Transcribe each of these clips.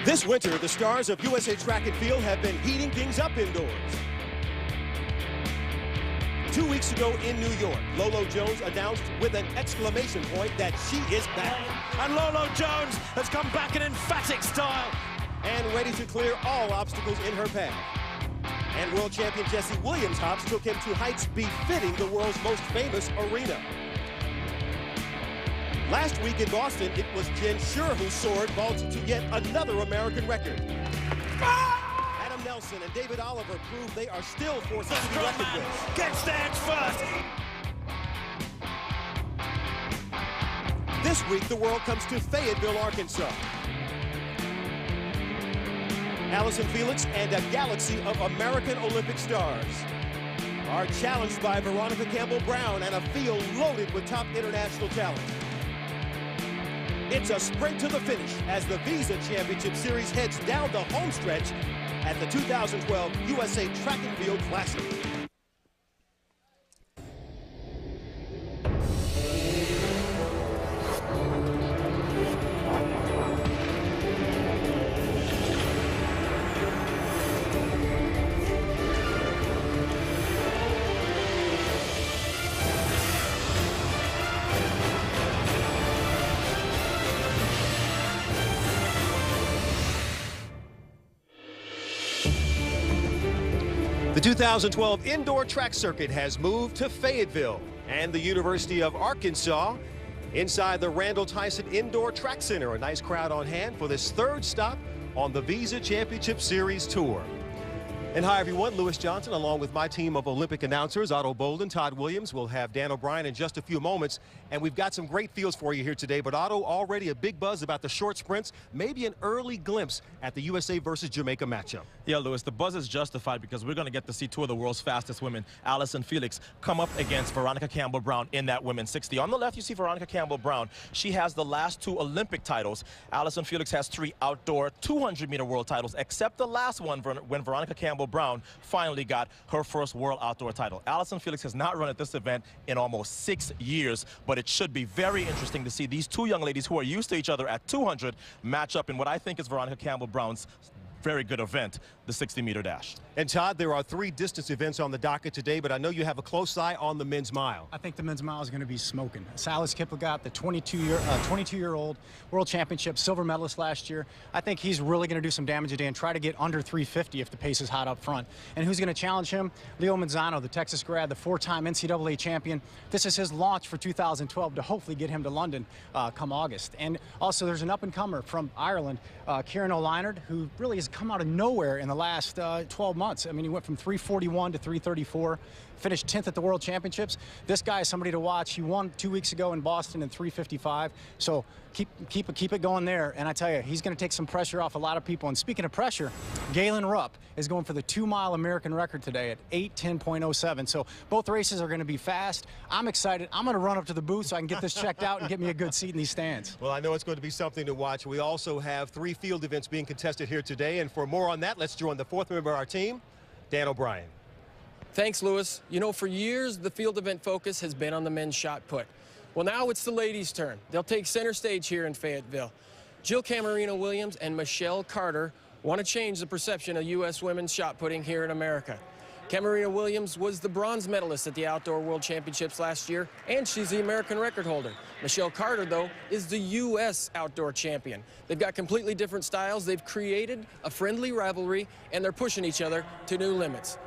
This winter, the stars of USA Track and Field have been heating things up indoors. 2 weeks ago in New York, Lolo Jones announced with an exclamation point that she is back. And Lolo Jones has come back in emphatic style. And ready to clear all obstacles in her path. And world champion Jesse Williams hops took him to heights befitting the world's most famous arena. Last week in Boston, it was Jen Shure who soared, vaulted to yet another American record. Adam Nelson and David Oliver prove they are still forces to be reckoned with. Gets there first. This week, the world comes to Fayetteville, Arkansas. Allison Felix and a galaxy of American Olympic stars are challenged by Veronica Campbell-Brown and a field loaded with top international talent. It's a sprint to the finish as the Visa Championship Series heads down the home stretch at the 2012 USA Track and Field Classic. The 2012 indoor track circuit has moved to Fayetteville and the University of Arkansas inside the Randall Tyson Indoor Track Center. A nice crowd on hand for this third stop on the Visa Championship Series Tour. And hi everyone, Lewis Johnson along with my team of Olympic announcers, Otto Bolden, Todd Williams. We'll have Dan O'Brien in just a few moments. And we've got some great fields for you here today. But Otto, already a big buzz about the short sprints, maybe an early glimpse at the USA versus Jamaica matchup. Yeah, Lewis, the buzz is justified because we're going to get to see two of the world's fastest women, Allison Felix, come up against Veronica Campbell-Brown in that women's 60. On the left, you see Veronica Campbell-Brown. She has the last two Olympic titles. Allison Felix has 3 outdoor 200-meter world titles, except the last one when Veronica Campbell-Brown finally got her first world outdoor title. Allison Felix has not run at this event in almost 6 years, but it should be very interesting to see these two young ladies who are used to each other at 200 match up in what I think is Veronica Campbell-Brown's very good event, the 60-meter dash. And Todd, there are 3 distance events on the docket today, but I know you have a close eye on the men's mile. I think the men's mile is going to be smoking. Silas Kiplagat, the 22-year-old world championship silver medalist last year. I think he's really going to do some damage today and try to get under 350 if the pace is hot up front. And who's going to challenge him? Leo Manzano, the Texas grad, the 4-time NCAA champion. This is his launch for 2012 to hopefully get him to London come August. And also there's an up-and-comer from Ireland, Kieran O'Leinard, who really has come out of nowhere in the last 12 months. I mean, he went from 341 to 334, finished 10th at the World Championships. This guy is somebody to watch. He won 2 weeks ago in Boston in 355. So keep it going there. And I tell you, he's going to take some pressure off a lot of people. And speaking of pressure, Galen Rupp is going for the 2-mile American record today at 8:10.07. So both races are going to be fast. I'm excited. I'm going to run up to the booth so I can get this checked out and get me a good seat in these stands. Well, I know it's going to be something to watch. We also have 3 field events being contested here today. And for more on that, let's join the 4th member of our team, Dan O'Brien. Thanks, Lewis. You know, for years, the field event focus has been on the men's shot put. Well, now it's the ladies' turn. They'll take center stage here in Fayetteville. Jill Camarino Williams and Michelle Carter want to change the perception of U.S. women's shot putting here in America. Camarino Williams was the bronze medalist at the Outdoor World Championships last year, and she's the American record holder. Michelle Carter, though, is the U.S. outdoor champion. They've got completely different styles. They've created a friendly rivalry, and they're pushing each other to new limits.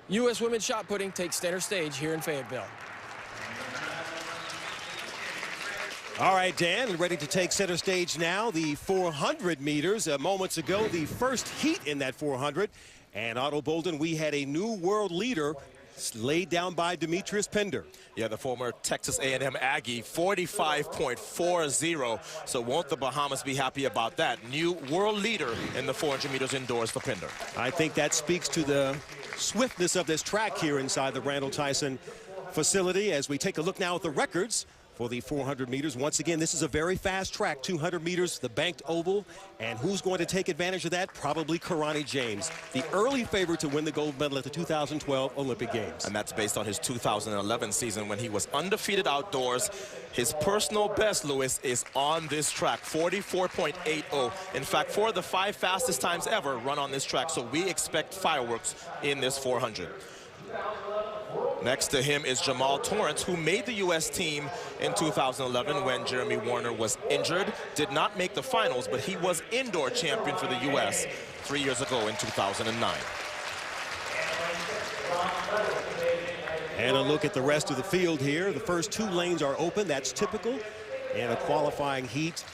U.S. women's shot putting takes center stage here in Fayetteville. All right, Dan, ready to take center stage now. The 400 meters. Moments ago, the first heat in that 400. And Otto Bolden, we had a new world leader laid down by Demetrius Pender. Yeah, the former Texas A&M Aggie, 45.40. So won't the Bahamas be happy about that? New world leader in the 400 meters indoors for Pender. I think that speaks to the swiftness of this track here inside the Randall Tyson facility as we take a look now at the records for the 400 meters. Once again, this is a very fast track, 200 meters, the banked oval. And who's going to take advantage of that? Probably Karani James, the early favorite to win the gold medal at the 2012 Olympic Games. And that's based on his 2011 season when he was undefeated outdoors. His personal best, Lewis, is on this track, 44.80. In fact, 4 of the 5 fastest times ever run on this track. So we expect fireworks in this 400. Next to him is Jamal Torrance, who made the U.S. team in 2011 when Jeremy Warner was injured. Did not make the finals, but he was indoor champion for the U.S. 3 years ago in 2009. And a look at the rest of the field here. The first 2 lanes are open. That's typical in a qualifying heat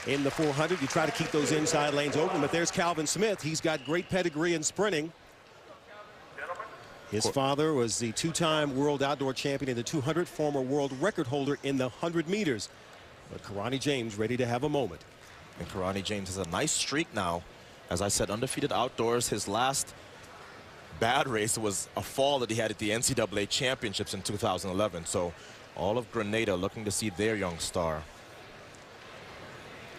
in the 400. You try to keep those inside lanes open, but there's Calvin Smith. He's got great pedigree in sprinting. His father was the 2-time world outdoor champion in the 200, former world record holder in the 100 meters. But Karani James ready to have a moment. And Karani James has a nice streak now. As I said, undefeated outdoors. His last bad race was a fall that he had at the NCAA championships in 2011. So all of Grenada looking to see their young star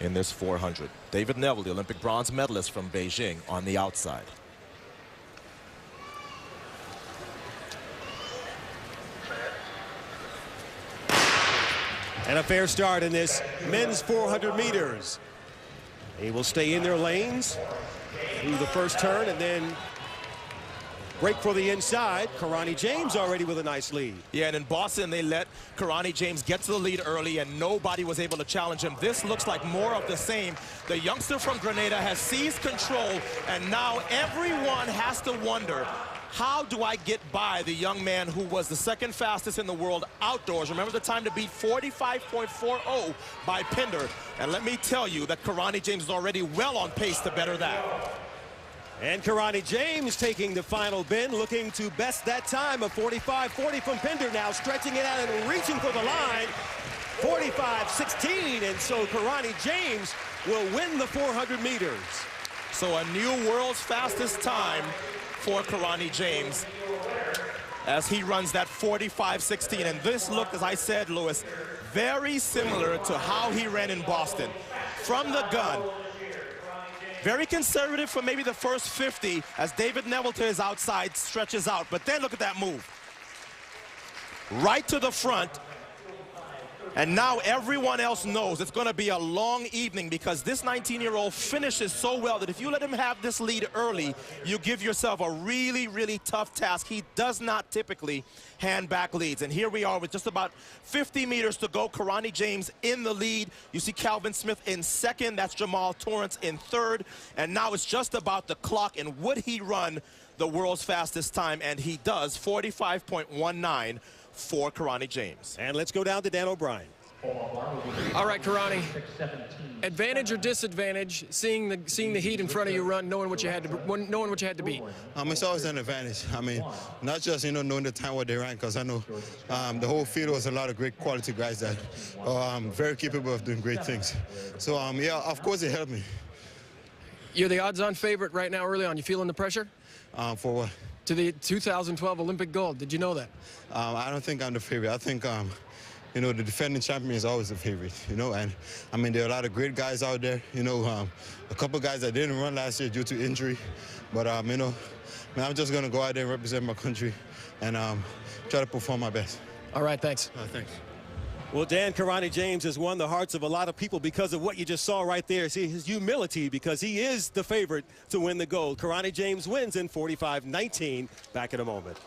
in this 400. David Neville, the Olympic bronze medalist from Beijing, on the outside. And a fair start in this men's 400 meters. They will stay in their lanes through the first turn and then break for the inside. Karani James already with a nice lead. Yeah, and in Boston, they let Karani James get to the lead early, and nobody was able to challenge him. This looks like more of the same. The youngster from Grenada has seized control, and now everyone has to wonder, how do I get by the young man who was the 2nd fastest in the world outdoors? Remember the time to beat 45.40 by Pinder. And let me tell you that Karani James is already well on pace to better that. And Karani James taking the final bend, looking to best that time of 45.40 from Pinder, now stretching it out and reaching for the line. 45.16, and so Karani James will win the 400 meters. So a new world's fastest time for Karani James as he runs that 45.16. And this looked, as I said, Lewis, very similar to how he ran in Boston. From the gun. Very conservative for maybe the first 50 as David Neville to his outside stretches out. But then look at that move. Right to the front. And now everyone else knows it's going to be a long evening because this 19-year-old finishes so well that if you let him have this lead early, you give yourself a really, really tough task. He does not typically hand back leads. And here we are with just about 50 meters to go. Karani James in the lead. You see Calvin Smith in 2nd. That's Jamal Torrance in 3rd. And now it's just about the clock. And would he run the world's fastest time? And he does, 45.19. for Karani James. And let's go down to Dan O'Brien. All right, Karani. Advantage or disadvantage, seeing the heat in front of you run, knowing what you had to beat? It's always an advantage. I mean, not just knowing the time what they ran, because I know the whole field was a lot of great quality guys that are very capable of doing great things. So yeah, of course it helped me. You're the odds-on favorite right now early on. You feeling the pressure? For what? To the 2012 Olympic gold. Did you know that? I don't think I'm the favorite. I think, the defending champion is always the favorite, and I mean, there are a lot of great guys out there, a couple guys that didn't run last year due to injury, but, I'm just going to go out there and represent my country and try to perform my best. All right, thanks. Thanks. Well, Dan, Karani James has won the hearts of a lot of people because of what you just saw right there. See his humility, because he is the favorite to win the gold. Karani James wins in 45.19. Back in a moment.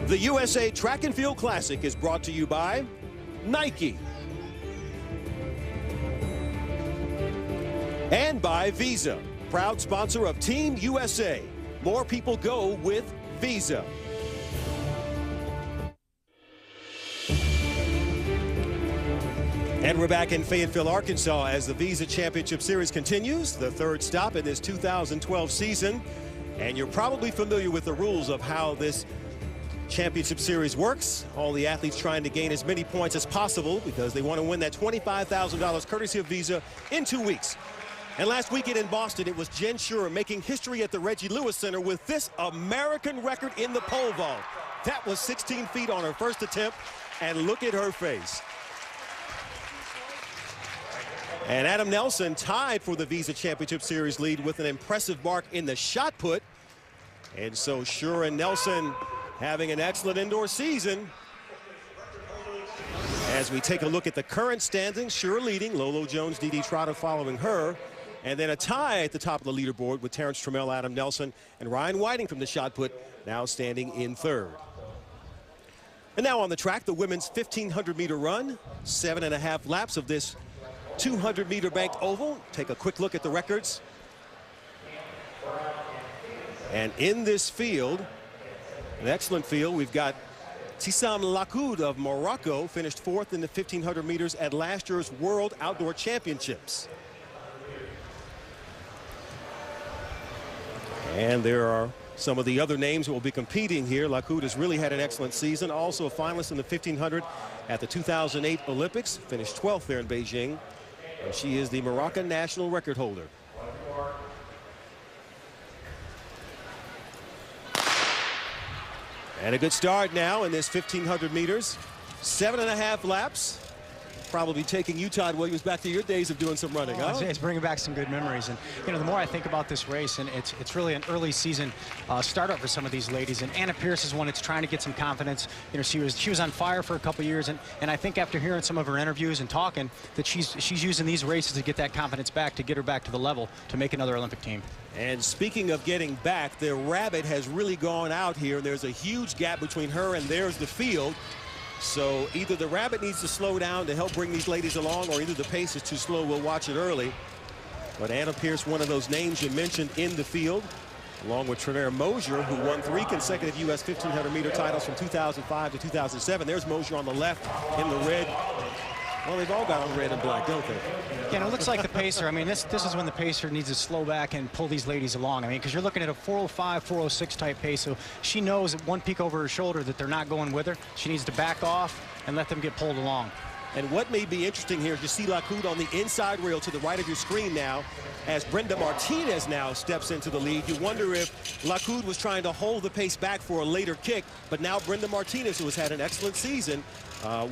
The USA Track and Field Classic is brought to you by Nike and by Visa, proud sponsor of Team USA. More people go with Visa. And we're back in Fayetteville, Arkansas as the Visa Championship Series continues, the 3rd stop in this 2012 season. And you're probably familiar with the rules of how this Championship Series works. All the athletes trying to gain as many points as possible because they want to win that $25,000 courtesy of Visa in 2 weeks. And last weekend in Boston, it was Jen Schurer making history at the Reggie Lewis Center with this American record in the pole vault. That was 16 feet on her first attempt, and look at her face. And Adam Nelson tied for the Visa Championship Series lead with an impressive mark in the shot put. And so Shura and Nelson having an excellent indoor season. As we take a look at the current standings, Shura leading, Lolo Jones, Dee Dee Trotter following her. And then a tie at the top of the leaderboard with Terrence Trammell, Adam Nelson, and Ryan Whiting from the shot put now standing in third. And now on the track, the women's 1,500-meter run, 7.5 laps of this 200-meter banked oval. Take a quick look at the records. And in this field, an excellent field, we've got Tissam Lakoud of Morocco, finished fourth in the 1,500 meters at last year's World Outdoor Championships. And there are some of the other names that will be competing here. Lakoud has really had an excellent season. Also a finalist in the 1,500 at the 2008 Olympics. Finished 12th there in Beijing. And she is the Moroccan national record holder. And a good start now in this 1,500 meters. 7.5 laps. Probably taking you, Todd Williams, back to your days of doing some running, huh? It's bringing back some good memories. And, you know, the more I think about this race, and it's really an early season startup for some of these ladies. And Anna Pierce is one that's trying to get some confidence. You know, she was on fire for a couple years. And I think after hearing some of her interviews and talking, that she's using these races to get that confidence back, to get her back to the level, to make another Olympic team. And speaking of getting back, the rabbit has really gone out here. There's a huge gap between her and there's the field. So either the rabbit needs to slow down to help bring these ladies along, or either the pace is too slow. We'll watch it early. But Anna Pierce, one of those names you mentioned in the field, along with Trenair Mosier, who won 3 consecutive U.S. 1,500-meter titles from 2005 to 2007. There's Mosier on the left in the red. Well, they've all got on red and black, don't they? Yeah, and it looks like the pacer. I mean, this is when the pacer needs to slow back and pull these ladies along. I mean, because you're looking at a 4:05, 4:06 type pace. So she knows at one peek over her shoulder that they're not going with her. She needs to back off and let them get pulled along. And what may be interesting here is you see Lakoud on the inside rail to the right of your screen now, as Brenda Martinez now steps into the lead. You wonder if Lakoud was trying to hold the pace back for a later kick, but now Brenda Martinez, who has had an excellent season,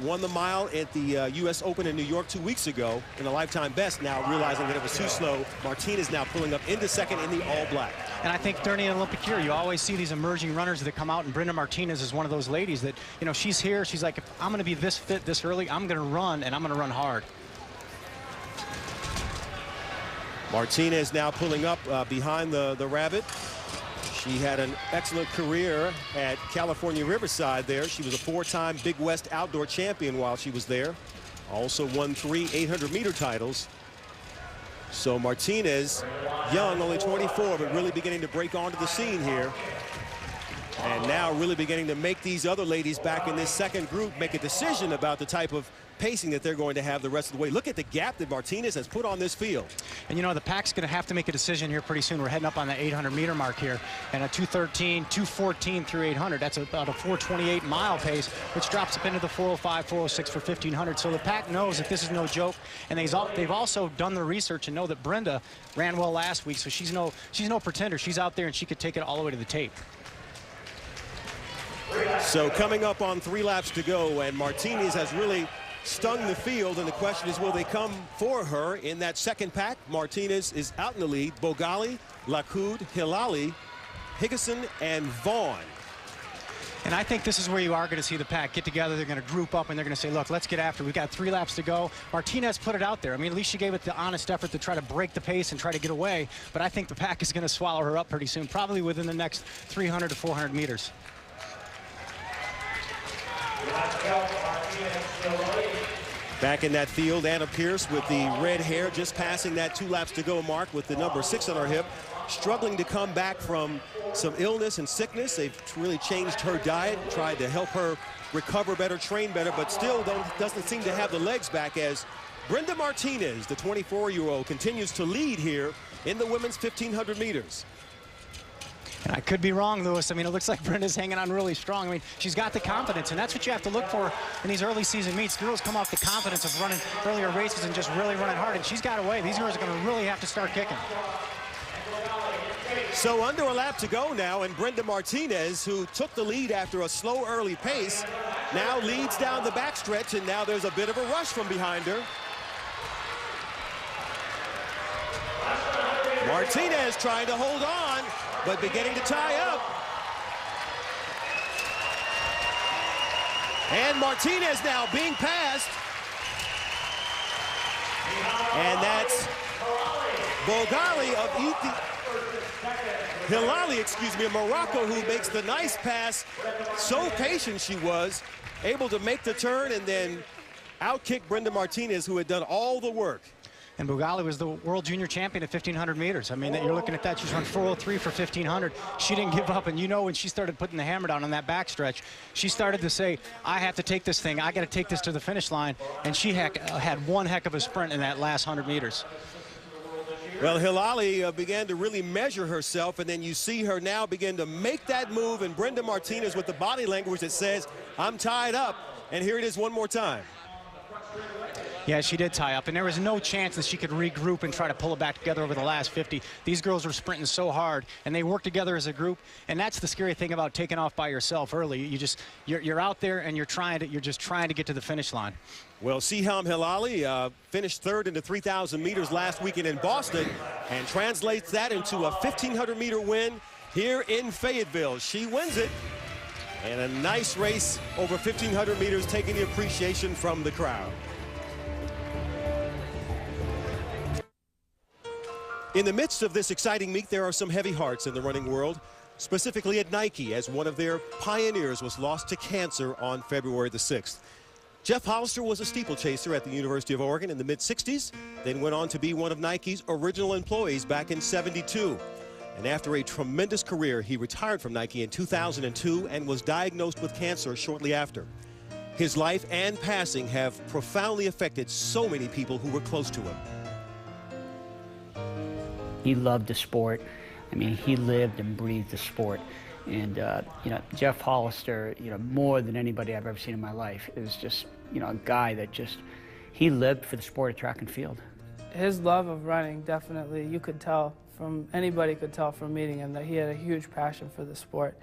won the mile at the U.S. Open in New York 2 weeks ago in a lifetime best. Now realizing that it was too slow, Martinez now pulling up into second in the all black. And I think during an Olympic year, you always see these emerging runners that come out, and Brenda Martinez is one of those ladies that, you know, she's here. She's like, if I'm going to be this fit this early, I'm going to run, and I'm going to run hard. Martinez now pulling up behind the rabbit. She had an excellent career at California Riverside there. She was a 4-time Big West outdoor champion while she was there. Also won 3 800-meter titles. So Martinez, young, only 24, but really beginning to break onto the scene here. And now really beginning to make these other ladies back in this second group make a decision about the type of pacing that they're going to have the rest of the way. Look at the gap that Martinez has put on this field. And you know, the pack's going to have to make a decision here pretty soon. We're heading up on the 800-meter mark here, and a 2:13, 2:14 through 800. That's about a 4:28 mile pace, which drops up into the 4:05, 4:06 for 1,500. So the pack knows that this is no joke, and they've also done their research and know that Brenda ran well last week, so she's no pretender. She's out there and she could take it all the way to the tape. So coming up on 3 laps to go, and Martinez has really stung the field, and the question is, will they come for her in that second pack? Martinez is out in the lead. Bogali, Lakoud, Hilali, Higginson, and Vaughn. And I think this is where you are going to see the pack get together. They're going to group up, and they're going to say, look, let's get after it. We've got 3 laps to go. Martinez put it out there. I mean, at least she gave it the honest effort to try to break the pace and try to get away. But I think the pack is going to swallow her up pretty soon, probably within the next 300 to 400 meters. Back in that field, Anna Pierce with the red hair, just passing that 2 laps to go mark with the number 6 on her hip, struggling to come back from some illness and sickness. They've really changed her diet, tried to help her recover better, train better, but still doesn't seem to have the legs back, as Brenda Martinez, the 24-year-old, continues to lead here in the women's 1,500 meters. And I could be wrong, Lewis. I mean, it looks like Brenda's hanging on really strong. I mean, she's got the confidence, and that's what you have to look for in these early season meets. Girls come off the confidence of running earlier races and just really running hard, and she's got away. These girls are going to really have to start kicking. So under a lap to go now, and Brenda Martinez, who took the lead after a slow early pace, now leads down the backstretch, and now there's a bit of a rush from behind her. Martinez trying to hold on, but beginning to tie up. And Martinez now being passed. And that's Bogali of Hilali, excuse me, of Morocco, who makes the nice pass. So patient she was, able to make the turn and then outkick Brenda Martinez, who had done all the work. And Bogali was the world junior champion at 1,500 meters. I mean, you're looking at that. She's run 4:03 for 1,500. She didn't give up. And you know, when she started putting the hammer down on that backstretch, she started to say, I have to take this thing. I got to take this to the finish line. And she had one heck of a sprint in that last 100 meters. Well, Hilali began to really measure herself, and then you see her now begin to make that move, and Brenda Martinez with the body language that says, I'm tied up, and here it is one more time. Yeah, she did tie up, and there was no chance that she could regroup and try to pull it back together over the last 50. These girls were sprinting so hard, and they worked together as a group, and that's the scary thing about taking off by yourself early. You're out there, and you're just trying to get to the finish line. Well, Siham Hilali finished third in the 3,000 meters last weekend in Boston and translates that into a 1,500-meter win here in Fayetteville. She wins it, and a nice race over 1,500 meters, taking the appreciation from the crowd. In the midst of this exciting meet, there are some heavy hearts in the running world, specifically at Nike, as one of their pioneers was lost to cancer on February the 6th. Jeff Hollister was a steeplechaser at the University of Oregon in the mid-60s, then went on to be one of Nike's original employees back in '72. And after a tremendous career, he retired from Nike in 2002 and was diagnosed with cancer shortly after. His life and passing have profoundly affected so many people who were close to him. He loved the sport. I mean, he lived and breathed the sport. And, you know, Jeff Hollister, you know, more than anybody I've ever seen in my life, is just, you know, a guy that just, he lived for the sport of track and field. His love of running, definitely, you could tell anybody could tell from meeting him that he had a huge passion for the sport.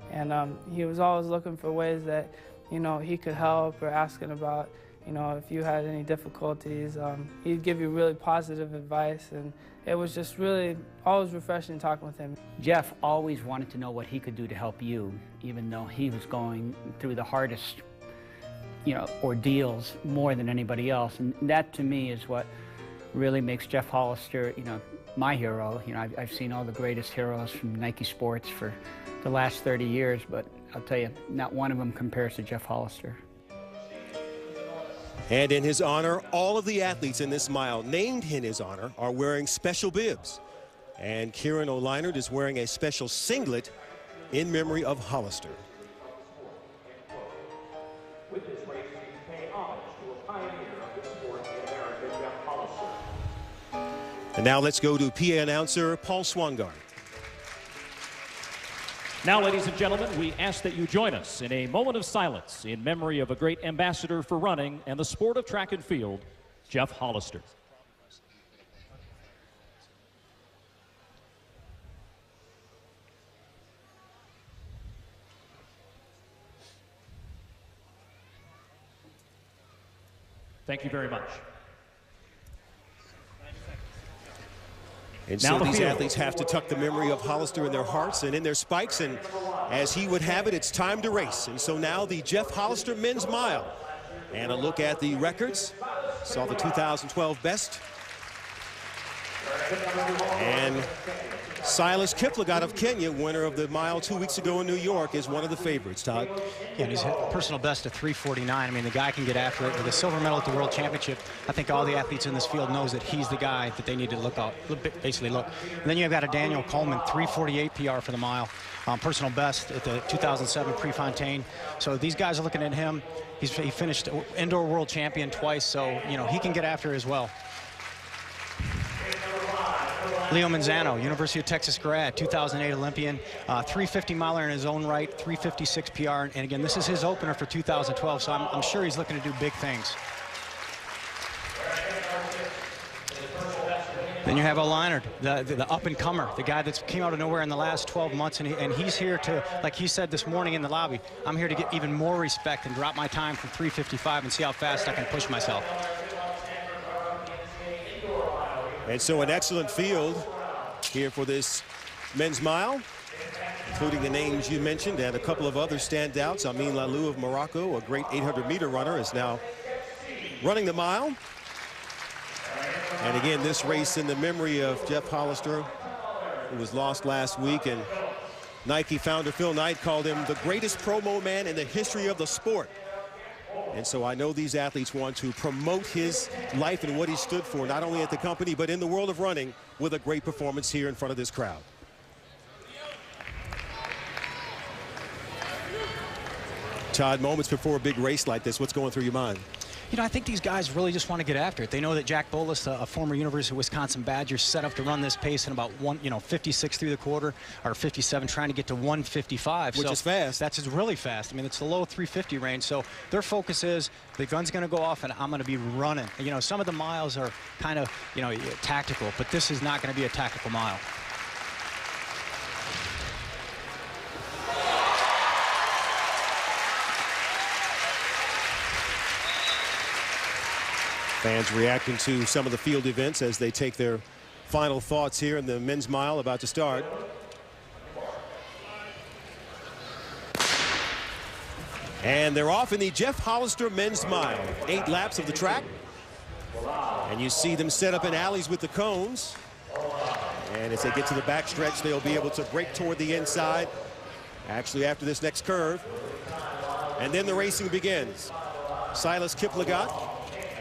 And he was always looking for ways that, you know, he could help, or asking about, you know, if you had any difficulties. He'd give you really positive advice, and it was just really always refreshing talking with him. Jeff always wanted to know what he could do to help you, even though he was going through the hardest, you know, ordeals more than anybody else. And that, to me, is what really makes Jeff Hollister, you know, my hero. You know, I've seen all the greatest heroes from Nike Sports for the last 30 years, but I'll tell you, not one of them compares to Jeff Hollister. And in his honor, all of the athletes in this mile named in his honor are wearing special bibs. And Kieran O'Leinert is wearing a special singlet in memory of Hollister. With this race, we pay homage to a pioneer of the sport, the American Jeff Hollister. And now let's go to PA announcer Paul Swangard. Now, ladies and gentlemen, we ask that you join us in a moment of silence in memory of a great ambassador for running and the sport of track and field, Jeff Hollister. Thank you very much. And so these athletes have to tuck the memory of Hollister in their hearts and in their spikes, and as he would have it, it's time to race. And so now the Jeff Hollister men's mile. And a look at the records. Saw the 2012 best. And Silas Kiplagat of Kenya, winner of the mile 2 weeks ago in New York, is one of the favorites, Todd. Yeah, and he's hit a personal best of 3:49. I mean, the guy can get after it. With a silver medal at the World Championship, I think all the athletes in this field knows that he's the guy that they need to look out, basically look. And then you've got a Daniel Coleman, 3:48 PR for the mile. Personal best at the 2007 Prefontaine. So these guys are looking at him. He finished indoor world champion twice, so, you know, he can get after it as well. Leo Manzano, University of Texas grad, 2008 Olympian, 350 miler in his own right, 356 PR. And again, this is his opener for 2012, so I'm sure he's looking to do big things. Then you have O'Leinard, the up-and-comer, the guy that's came out of nowhere in the last 12 months, and he's here to, like he said this morning in the lobby, I'm here to get even more respect and drop my time from 3:55 and see how fast I can push myself. And so an excellent field here for this men's mile, including the names you mentioned and a couple of other standouts. Amin Lalou of Morocco, a great 800-meter runner, is now running the mile. And again, this race in the memory of Jeff Hollister, who was lost last week, and Nike founder Phil Knight called him the greatest promo man in the history of the sport. And so I know these athletes want to promote his life and what he stood for, not only at the company, but in the world of running, with a great performance here in front of this crowd. Todd, moments before a big race like this, what's going through your mind? You know, I think these guys really just want to get after it. They know that Jack Bolas, a former University of Wisconsin Badger, set up to run this pace in about 56 through the quarter, or 57, trying to get to 1:55. Which is fast. That's really fast. I mean, it's the low 350 range. So their focus is the gun's going to go off and I'm going to be running. You know, some of the miles are kind of, tactical, but this is not going to be a tactical mile. Fans reacting to some of the field events as they take their final thoughts here in the men's mile about to start. And they're off in the Jeff Hollister men's mile. 8 laps of the track. And you see them set up in alleys with the cones. And as they get to the backstretch, they'll be able to break toward the inside, actually after this next curve. And then the racing begins. Silas Kiplagat,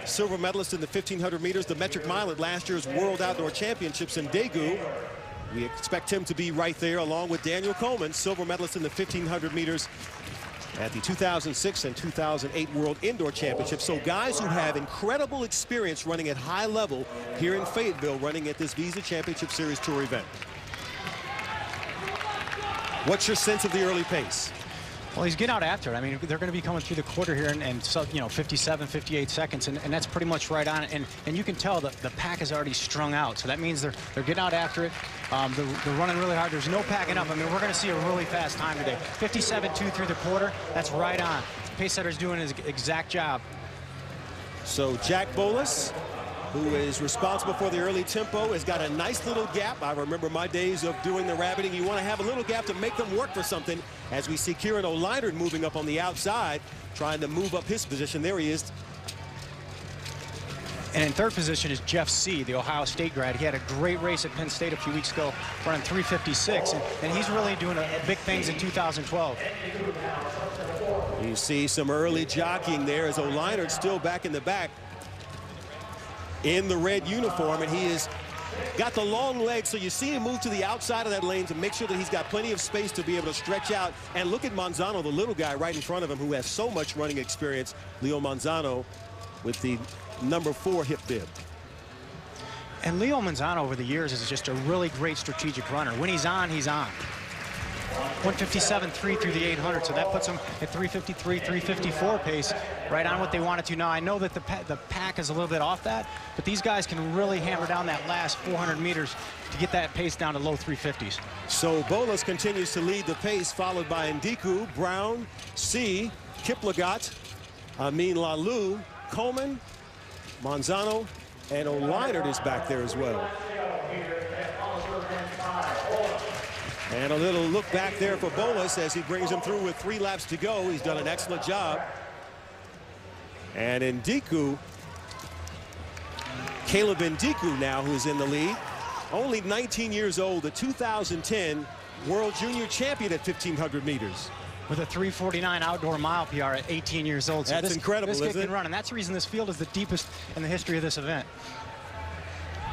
silver medalist in the 1,500 meters, the metric mile at last year's World Outdoor Championships in Daegu. We expect him to be right there along with Daniel Coleman, silver medalist in the 1,500 meters at the 2006 and 2008 World Indoor Championships. So guys who have incredible experience running at high level here in Fayetteville, running at this Visa Championship Series Tour event. What's your sense of the early pace? Well, he's getting out after it. I mean, they're going to be coming through the quarter here and 57, 58 seconds, and that's pretty much right on it. And you can tell that the pack is already strung out, so that means they're getting out after it. They're running really hard. There's no packing up. I mean, we're going to see a really fast time today. 57.2 through the quarter. That's right on. Pace setter's doing his exact job. So Jack Bolas, who is responsible for the early tempo, has got a nice little gap. I remember my days of doing the rabbiting. You want to have a little gap to make them work for something. As we see Kieran O'Leinard moving up on the outside, trying to move up his position. There he is. And in third position is Jeff C., the Ohio State grad. He had a great race at Penn State a few weeks ago, running 3:56, and he's really doing big things in 2012. You see some early jockeying there as O'Leinard still back in the back in the red uniform, and he has got the long legs, so you see him move to the outside of that lane to make sure that he's got plenty of space to be able to stretch out. And look at Manzano, the little guy right in front of him who has so much running experience, Leo Manzano, with the number 4 hip bib. And Leo Manzano over the years is just a really great strategic runner. When he's on, he's on. 157.3 through the 800, so that puts him at 353, 354 pace, right on what they wanted to. Now, I know that the pack is a little bit off that, but these guys can really hammer down that last 400 meters to get that pace down to low 350s. So Bolas continues to lead the pace, followed by Ndiku, Brown, C, Kiplagat, Amin Lalou, Coleman, Manzano, and O'Leinard is back there as well. And a little look back there for Bolas as he brings him through with 3 laps to go. He's done an excellent job. And Ndiku, Caleb Ndiku now, who's in the lead. Only 19 years old, the 2010 World Junior Champion at 1,500 meters. With a 3:49 outdoor mile PR at 18 years old. So that's incredible, this kid isn't it? can run, and that's the reason this field is the deepest in the history of this event.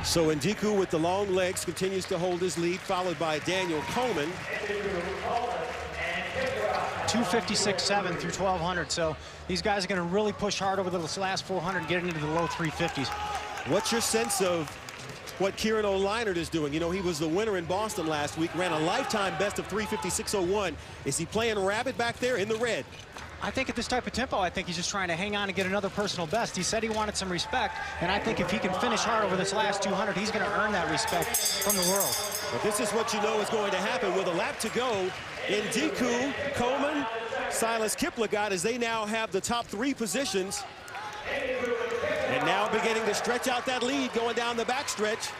So Ndiku with the long legs continues to hold his lead, followed by Daniel Coleman. 256.7 through 1,200. So these guys are going to really push hard over the last 400 and get into the low 350s. What's your sense of what Kieran O'Leinard is doing? You know, he was the winner in Boston last week, ran a lifetime best of 356.01. Is he playing rabbit back there in the red? I think at this type of tempo, I think he's just trying to hang on and get another personal best. He said he wanted some respect, and I think if he can finish hard over this last 200, he's going to earn that respect from the world. But this is what you know is going to happen with a lap to go. Ndiku, Coleman, Silas Kiplagat, as they now have the top 3 positions. And now beginning to stretch out that lead going down the backstretch.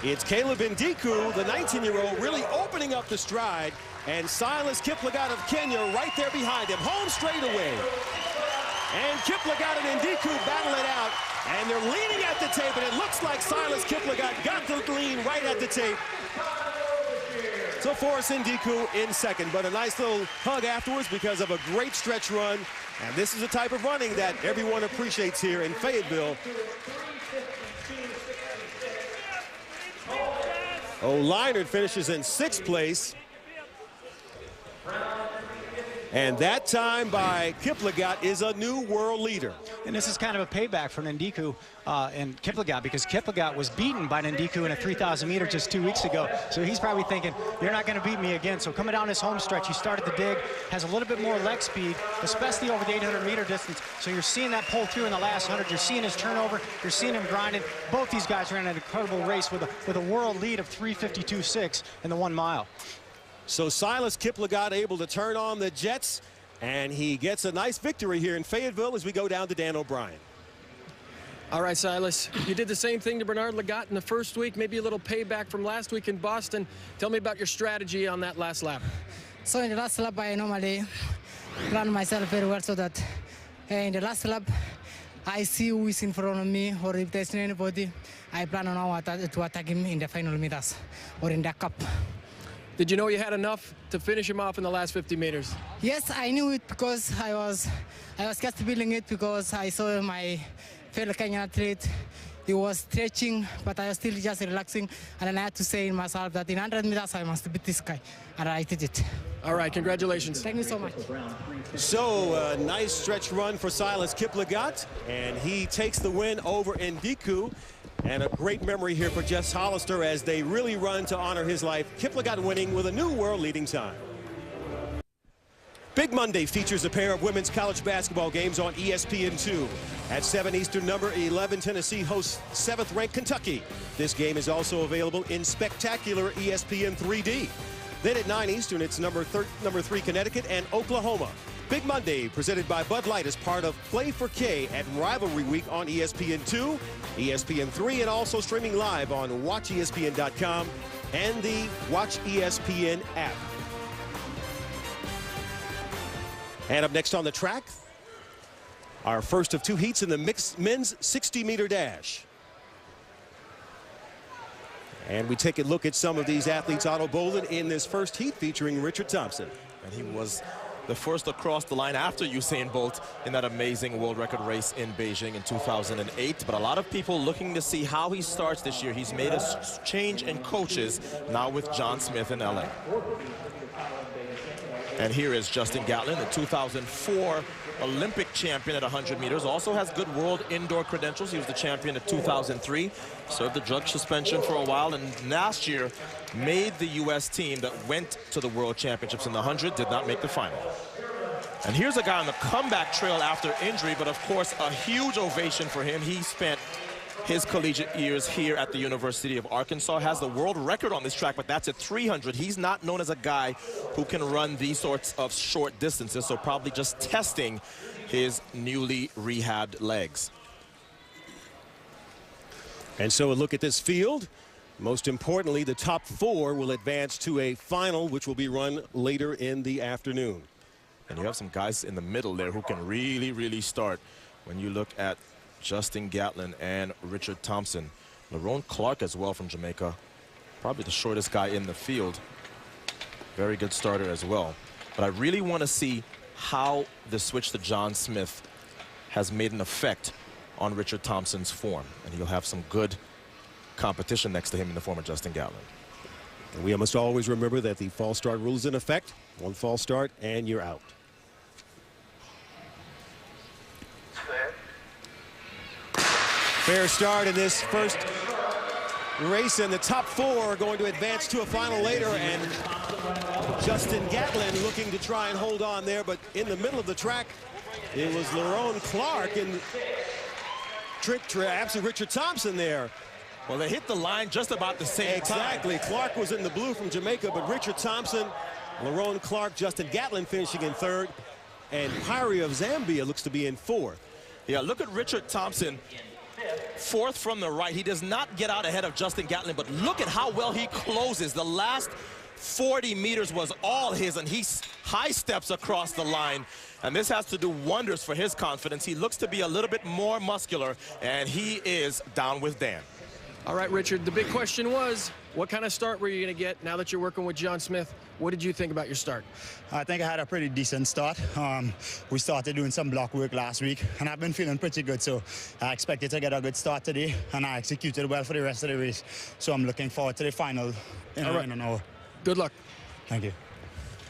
It's Caleb Ndiku, the 19-year-old, really opening up the stride. And Silas Kiplagat of Kenya right there behind him, home straight away. And Kiplagat and Ndiku battle it out, and they're leaning at the tape, and it looks like Silas Kiplagat got the lean right at the tape. So Forrest Ndiku in second, but a nice little hug afterwards because of a great stretch run. And this is the type of running that everyone appreciates here in Fayetteville. O'Leinert finishes in 6th place. And that time by Kiplagat is a new world leader. And this is kind of a payback for Ndiku and Kiplagat, because Kiplagat was beaten by Ndiku in a 3,000 meter just 2 weeks ago. So he's probably thinking, you're not going to beat me again. So coming down this home stretch, he started the dig, has a little bit more leg speed, especially over the 800 meter distance. So you're seeing that pull through in the last 100. You're seeing his turnover. You're seeing him grinding. Both these guys ran an incredible race with a world lead of 3:52.6 in the 1 mile. So Silas Kiplagat able to turn on the jets, and he gets a nice victory here in Fayetteville as we go down to Dan O'Brien. All right, Silas, you did the same thing to Bernard Lagat in the first week, maybe a little payback from last week in Boston. Tell me about your strategy on that last lap. So in the last lap, I normally plan myself very well so that in the last lap, I see who is in front of me, or if there's anybody, I plan on how to attack him in the final meters or in the cup. Did you know you had enough to finish him off in the last 50 meters? Yes, I knew it because I was just feeling it, because I saw my fellow Kenyan athlete. He was stretching, but I was still just relaxing. And then I had to say in myself that in 100 meters, I must beat this guy. And I did it. All right, congratulations. Thank you so much. So a nice stretch run for Silas Kiplagat, and he takes the win over Ndiku. And a great memory here for Jess Hollister as they really run to honor his life. Kiplagat winning with a new world leading time. Big Monday features a pair of women's college basketball games on ESPN2. At 7 Eastern, number 11 Tennessee hosts 7th ranked Kentucky. This game is also available in spectacular ESPN 3D. Then at 9 Eastern, it's number 3 Connecticut and Oklahoma. Big Monday presented by Bud Light as part of Play for K at Rivalry Week on ESPN2, ESPN3, and also streaming live on WatchESPN.com and the Watch ESPN app. And up next on the track, our first of 2 heats in the mixed men's 60-meter dash. And we take a look at some of these athletes. Otto Bolden in this first heat featuring Richard Thompson. And he was the first to cross the line after Usain Bolt in that amazing world record race in Beijing in 2008. But a lot of people looking to see how he starts this year. He's made a change in coaches now with John Smith in LA. And here is Justin Gatlin, the 2004 Olympic champion at 100 meters. Also has good world indoor credentials. He was the champion at 2003. Served the drug suspension for a while, and last year made the U.S. team that went to the World Championships in the 100, did not make the final. And here's a guy on the comeback trail after injury, but of course a huge ovation for him. He spent his collegiate years here at the University of Arkansas, has the world record on this track, but that's at 300. He's not known as a guy who can run these sorts of short distances, so probably just testing his newly rehabbed legs. And so a look at this field. Most importantly, the top 4 will advance to a final, which will be run later in the afternoon. And you have some guys in the middle there who can really, really start. When you look at Justin Gatlin and Richard Thompson. Lerone Clark as well from Jamaica. Probably the shortest guy in the field. Very good starter as well. But I really want to see how the switch to John Smith has made an effect on Richard Thompson's form. And he'll have some good competition next to him in the form of Justin Gatlin. And we must always remember that the false start rule is in effect. 1 false start and you're out. Fair start in this first race, and the top 4 are going to advance to a final later, and Justin Gatlin looking to try and hold on there, but in the middle of the track, it was Lerone Clark and absolutely Richard Thompson there. Well, they hit the line just about the same time. Exactly. Clark was in the blue from Jamaica, but Richard Thompson, Lerone Clark, Justin Gatlin finishing in 3rd, and Pyrie of Zambia looks to be in 4th. Yeah, look at Richard Thompson, 4th from the right. He does not get out ahead of Justin Gatlin, but look at how well he closes. The last 40 meters was all his, and he high steps across the line. And this has to do wonders for his confidence. He looks to be a little bit more muscular, and he is down with Dan. All right, Richard, the big question was, what kind of start were you going to get now that you're working with John Smith? What did you think about your start? I think I had a pretty decent start. We started doing some block work last week, and I've been feeling pretty good, so I expected to get a good start today, and I executed well for the rest of the race. So I'm looking forward to the final in an hour. Good luck. Thank you.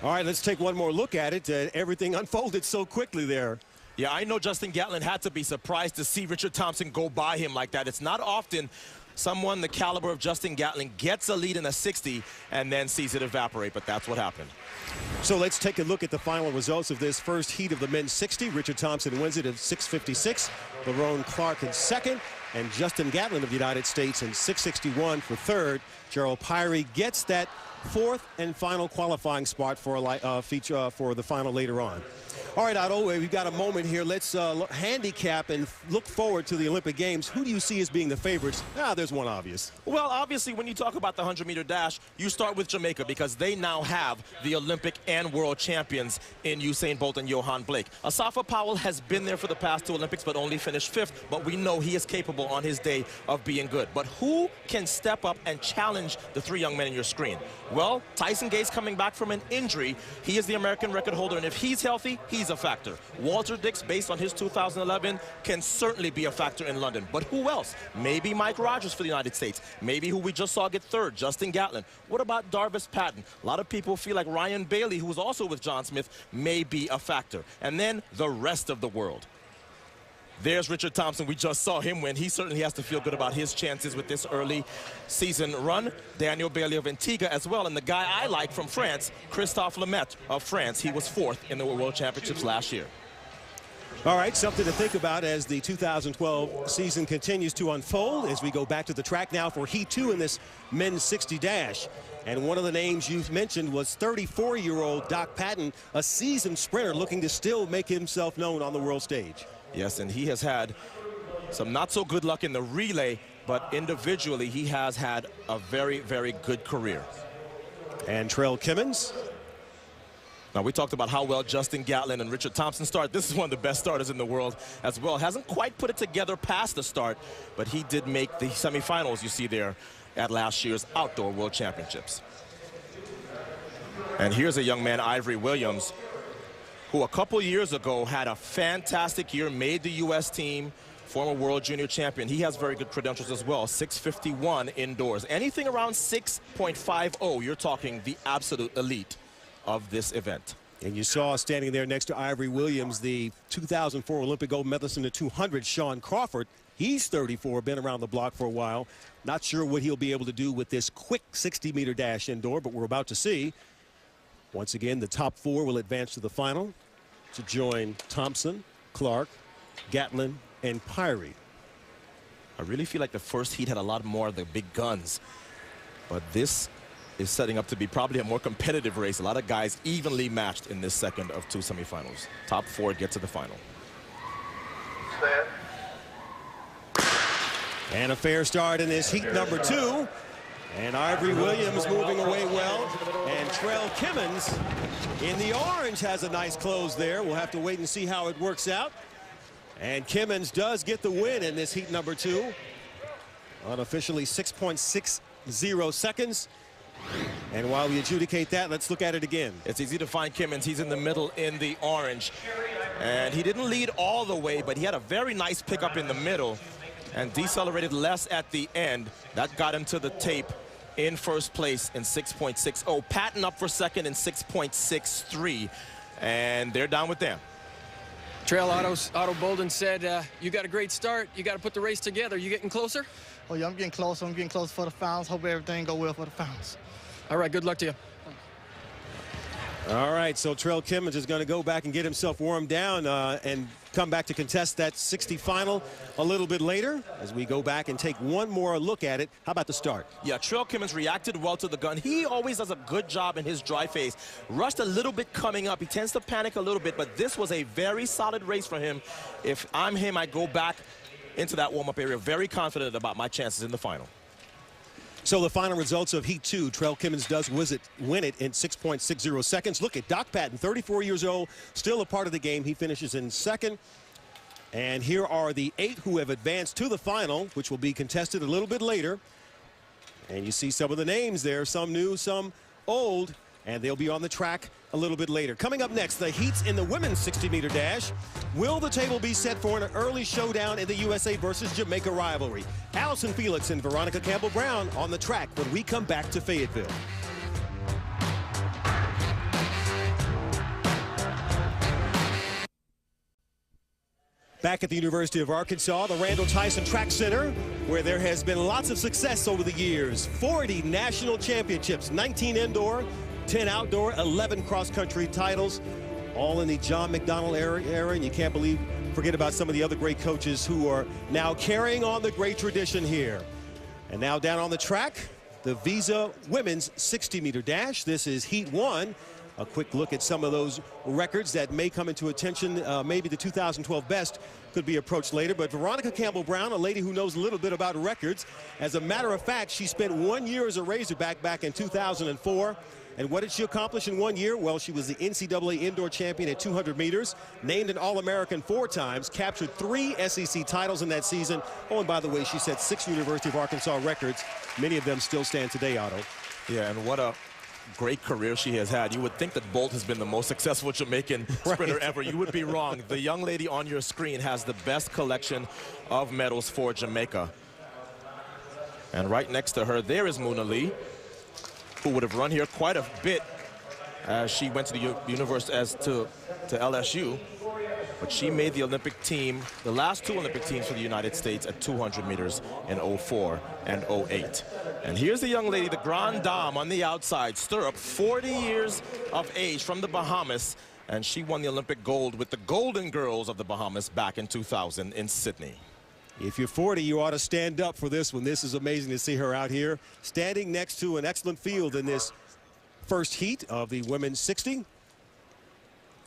All right, let's take one more look at it. Everything unfolded so quickly there. Yeah, I know Justin Gatlin had to be surprised to see Richard Thompson go by him like that. It's not often someone the caliber of Justin Gatlin gets a lead in a 60 and then sees it evaporate, but that's what happened. So let's take a look at the final results of this first heat of the men's 60. Richard Thompson wins it at 6:56. Lerone Clark in 2nd, and Justin Gatlin of the United States in 6:61 for 3rd. Gerald Pyrie gets that 4th and final qualifying spot for a feature for the final later on. All right, Otto, we've got a moment here. Let's handicap and look forward to the Olympic Games. Who do you see as being the favorites? There's one obvious. Well, obviously, when you talk about the 100-meter dash, you start with Jamaica because they now have the Olympic and world champions in Usain Bolt and Johan Blake. Asafa Powell has been there for the past 2 Olympics but only finished 5th, but we know he is capable on his day of being good. But who can step up and challenge the 3 young men in your screen? Well, Tyson Gates coming back from an injury. He is the American record holder, and if he's healthy, he's a factor. Walter Dix, based on his 2011, can certainly be a factor in London. But who else? Maybe Mike Rogers for the United States. Maybe who we just saw get 3rd, Justin Gatlin. What about Darvis Patton? A lot of people feel like Ryan Bailey, who was also with John Smith, may be a factor. And then the rest of the world. There's Richard Thompson. We just saw him win. He certainly has to feel good about his chances with this early season run. Daniel Bailey of Antigua as well. And the guy I like from France, Christophe Lemaitre of France. He was 4th in the World Championships last year. All right, something to think about as the 2012 season continues to unfold as we go back to the track now for Heat 2 in this men's 60 dash. And one of the names you've mentioned was 34-year-old Doc Patton, a seasoned sprinter looking to still make himself known on the world stage. Yes, and he has had some not so good luck in the relay, but individually he has had a very, very good career. And Trell Kimmins. Now, we talked about how well Justin Gatlin and Richard Thompson start. This is one of the best starters in the world as well. Hasn't quite put it together past the start, but he did make the semifinals you see there at last year's Outdoor World Championships. And here's a young man, Ivory Williams, who a couple years ago had a fantastic year, made the U.S. team, former world junior champion. He has very good credentials as well, 6:51 indoors. Anything around 6.50, you're talking the absolute elite of this event. And you saw standing there next to Ivory Williams, the 2004 Olympic gold medalist in the 200, Sean Crawford. He's 34, been around the block for a while. Not sure what he'll be able to do with this quick 60-meter dash indoor, but we're about to see. Once again, the top 4 will advance to the final to join Thompson, Clark, Gatlin, and Pyrie. I really feel like the first heat had a lot more of the big guns, but this is setting up to be probably a more competitive race. A lot of guys evenly matched in this second of 2 semifinals. Top 4 get to the final. And a fair start in this heat number 2. And Ivory Williams moving away well. And Trell Kimmins in the orange has a nice close there. We'll have to wait and see how it works out. And Kimmins does get the win in this heat number 2. Unofficially 6.60 seconds. And while we adjudicate that, let's look at it again. It's easy to find Kimmins. He's in the middle in the orange. And he didn't lead all the way, but he had a very nice pickup in the middle and decelerated less at the end. That got him to the tape in first place in 6.60. Patton up for second in 6.63. And they're down with them. Trail Otto Bolden said, you got a great start. You got to put the race together. You getting closer? Oh, yeah, I'm getting closer. I'm getting closer for the finals. Hope everything go well for the finals. All right, good luck to you. All right, so Trell Kimmons is going to go back and get himself warmed down and come back to contest that 60 final a little bit later as we go back and take one more look at it. How about the start? Yeah, Trell Kimmons reacted well to the gun. He always does a good job in his dry phase. Rushed a little bit coming up. He tends to panic a little bit, but this was a very solid race for him. If I'm him, I'd go back into that warm-up area very confident about my chances in the final. So the final results of Heat 2, Trell Kimmons does win it in 6.60 seconds. Look at Doc Patton, 34 years old, still a part of the game. He finishes in second. And here are the 8 who have advanced to the final, which will be contested a little bit later. And you see some of the names there, some new, some old, and they'll be on the track a little bit later. Coming up next, the heats in the women's 60-meter dash. Will the table be set for an early showdown in the USA versus Jamaica rivalry? Allison Felix and Veronica Campbell-Brown on the track when we come back to Fayetteville. Back at the University of Arkansas, the Randall Tyson Track Center, where there has been lots of success over the years. 40 national championships, 19 indoor, 10 outdoor, 11 cross-country titles, all in the John McDonnell era, and you can't forget about some of the other great coaches who are now carrying on the great tradition here. And now down on the track, the Visa Women's 60-meter dash. This is Heat 1. A quick look at some of those records that may come into attention. Maybe the 2012 best could be approached later, but Veronica Campbell-Brown, a lady who knows a little bit about records. As a matter of fact, she spent 1 year as a Razorback back in 2004. And what did she accomplish in 1 year? Well, she was the NCAA indoor champion at 200 meters, named an All-American 4 times, captured 3 SEC titles in that season. Oh, and by the way, she set 6 University of Arkansas records. Many of them still stand today, Otto. Yeah, and what a great career she has had. You would think that Bolt has been the most successful Jamaican sprinter ever. You would be wrong. The young lady on your screen has the best collection of medals for Jamaica. And right next to her, there is Muna Lee, who would have run here quite a bit as she went to the university to LSU. But she made the Olympic team, the last 2 Olympic teams for the United States at 200 meters in 04 and 08. And here's the young lady, the Grande Dame on the outside, stirrup, 40 years of age from the Bahamas. And she won the Olympic gold with the Golden Girls of the Bahamas back in 2000 in Sydney. If you're 40, you ought to stand up for this one. This is amazing to see her out here, standing next to an excellent field in this first heat of the women's 60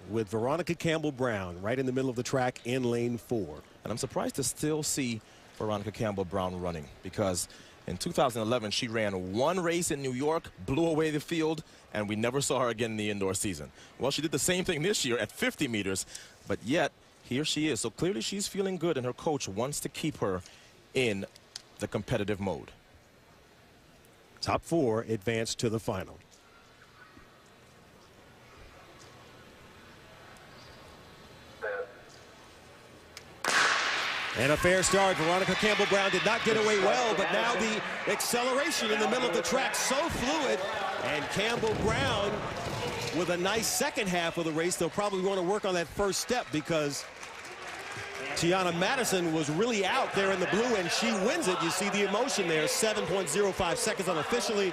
with Veronica Campbell-Brown right in the middle of the track in lane 4. And I'm surprised to still see Veronica Campbell-Brown running, because in 2011, she ran 1 race in New York, blew away the field, and we never saw her again in the indoor season. Well, she did the same thing this year at 50 meters, but yet here she is. So clearly she's feeling good, and her coach wants to keep her in the competitive mode. Top 4 advance to the final. And a fair start. Veronica Campbell-Brown did not get away well, but now the acceleration in the middle of the track so fluid. And Campbell-Brown with a nice second half of the race. They'll probably want to work on that first step because Tiana Madison was really out there in the blue, and she wins it. You see the emotion there. 7.05 seconds unofficially.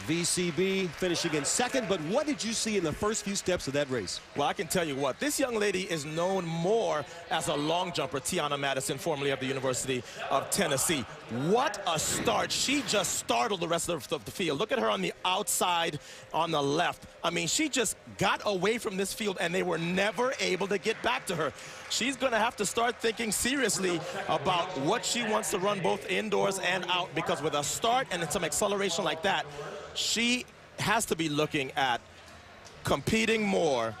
VCB finishing in second. But what did you see in the first few steps of that race? Well, I can tell you what, this young lady is known more as a long jumper, Tiana Madison, formerly of the University of Tennessee. What a start. She just startled the rest of the field. Look at her on the outside on the left. I mean, she just got away from this field, and they were never able to get back to her. She's going to have to start thinking seriously about what she wants to run both indoors and out, because with a start and some acceleration like that, she has to be looking at competing more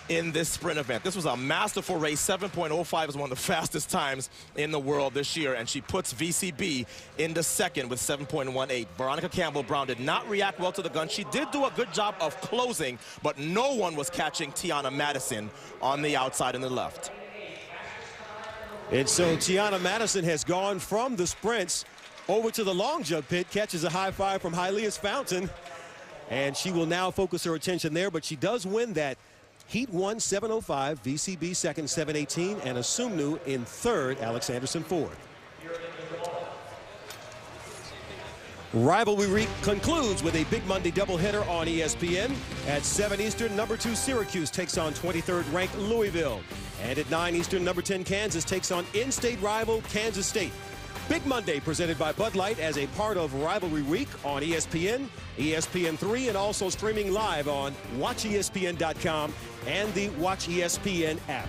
in this sprint event. This was a masterful race. 7.05 is one of the fastest times in the world this year, and she puts VCB into second with 7.18. Veronica Campbell-Brown did not react well to the gun. She did do a good job of closing, but no one was catching Tiana Madison on the outside and the left. And so Tiana Madison has gone from the sprints over to the long jump pit, catches a high five from Hylias Fountain, and she will now focus her attention there, but she does win that Heat 1, 7:05. VCB second, 7:18. And Asumnu in third. Alex Anderson fourth. Rivalry Week concludes with a Big Monday doubleheader on ESPN. At 7 Eastern, number 2 Syracuse takes on 23rd ranked Louisville. And at 9 Eastern, number 10 Kansas takes on in-state rival Kansas State. Big Monday presented by Bud Light as a part of Rivalry Week on ESPN, ESPN3, and also streaming live on WatchESPN.com and the Watch ESPN app.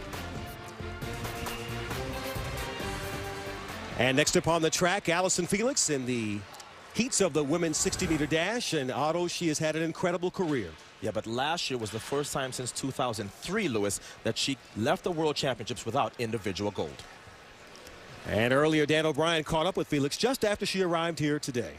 And next up on the track, Allison Felix in the heats of the women's 60-meter dash. And Otto, she has had an incredible career. Yeah, but last year was the first time since 2003, Lewis, that she left the World Championships without individual gold. And earlier, Dan O'Brien caught up with Felix just after she arrived here today.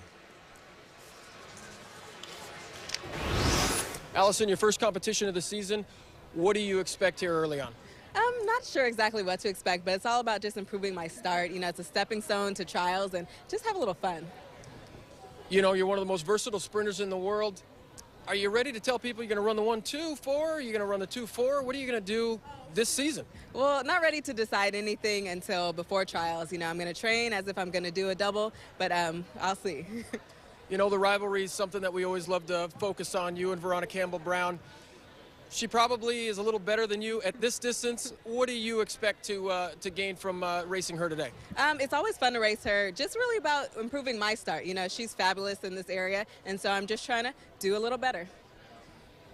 Allison, your first competition of the season, what do you expect here early on? I'm not sure exactly what to expect, but it's all about just improving my start. You know, it's a stepping stone to trials and just have a little fun. You know, you're one of the most versatile sprinters in the world. Are you ready to tell people you're going to run the 1-2-4? Are you going to run the 2-4? What are you going to do this season? Well, not ready to decide anything until before trials. You know, I'm going to train as if I'm going to do a double, but I'll see. You know, the rivalry is something that we always love to focus on, you and Veronica Campbell-Brown. She probably is a little better than you at this distance. What do you expect to gain from racing her today? It's always fun to race her. Just really about improving my start. You know, she's fabulous in this area, and so I'm just trying to do a little better.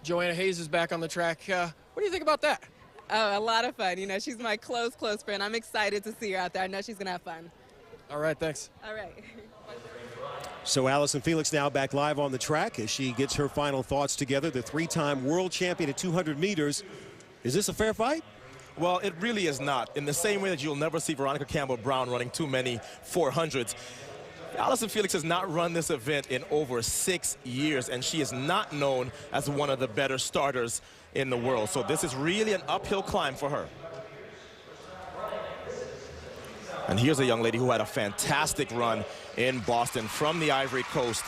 Joanna Hayes is back on the track. What do you think about that? Oh, a lot of fun. You know, she's my close friend. I'm excited to see her out there. I know she's going to have fun. All right, thanks. All right. So Allison Felix now back live on the track as she gets her final thoughts together. The 3-time world champion at 200 meters. Is this a fair fight? Well, it really is not. In the same way that you'll never see Veronica Campbell-Brown running too many 400s. Allison Felix has not run this event in over 6 years, and she is not known as one of the better starters in the world. So this is really an uphill climb for her. And here's a young lady who had a fantastic run in Boston from the Ivory Coast.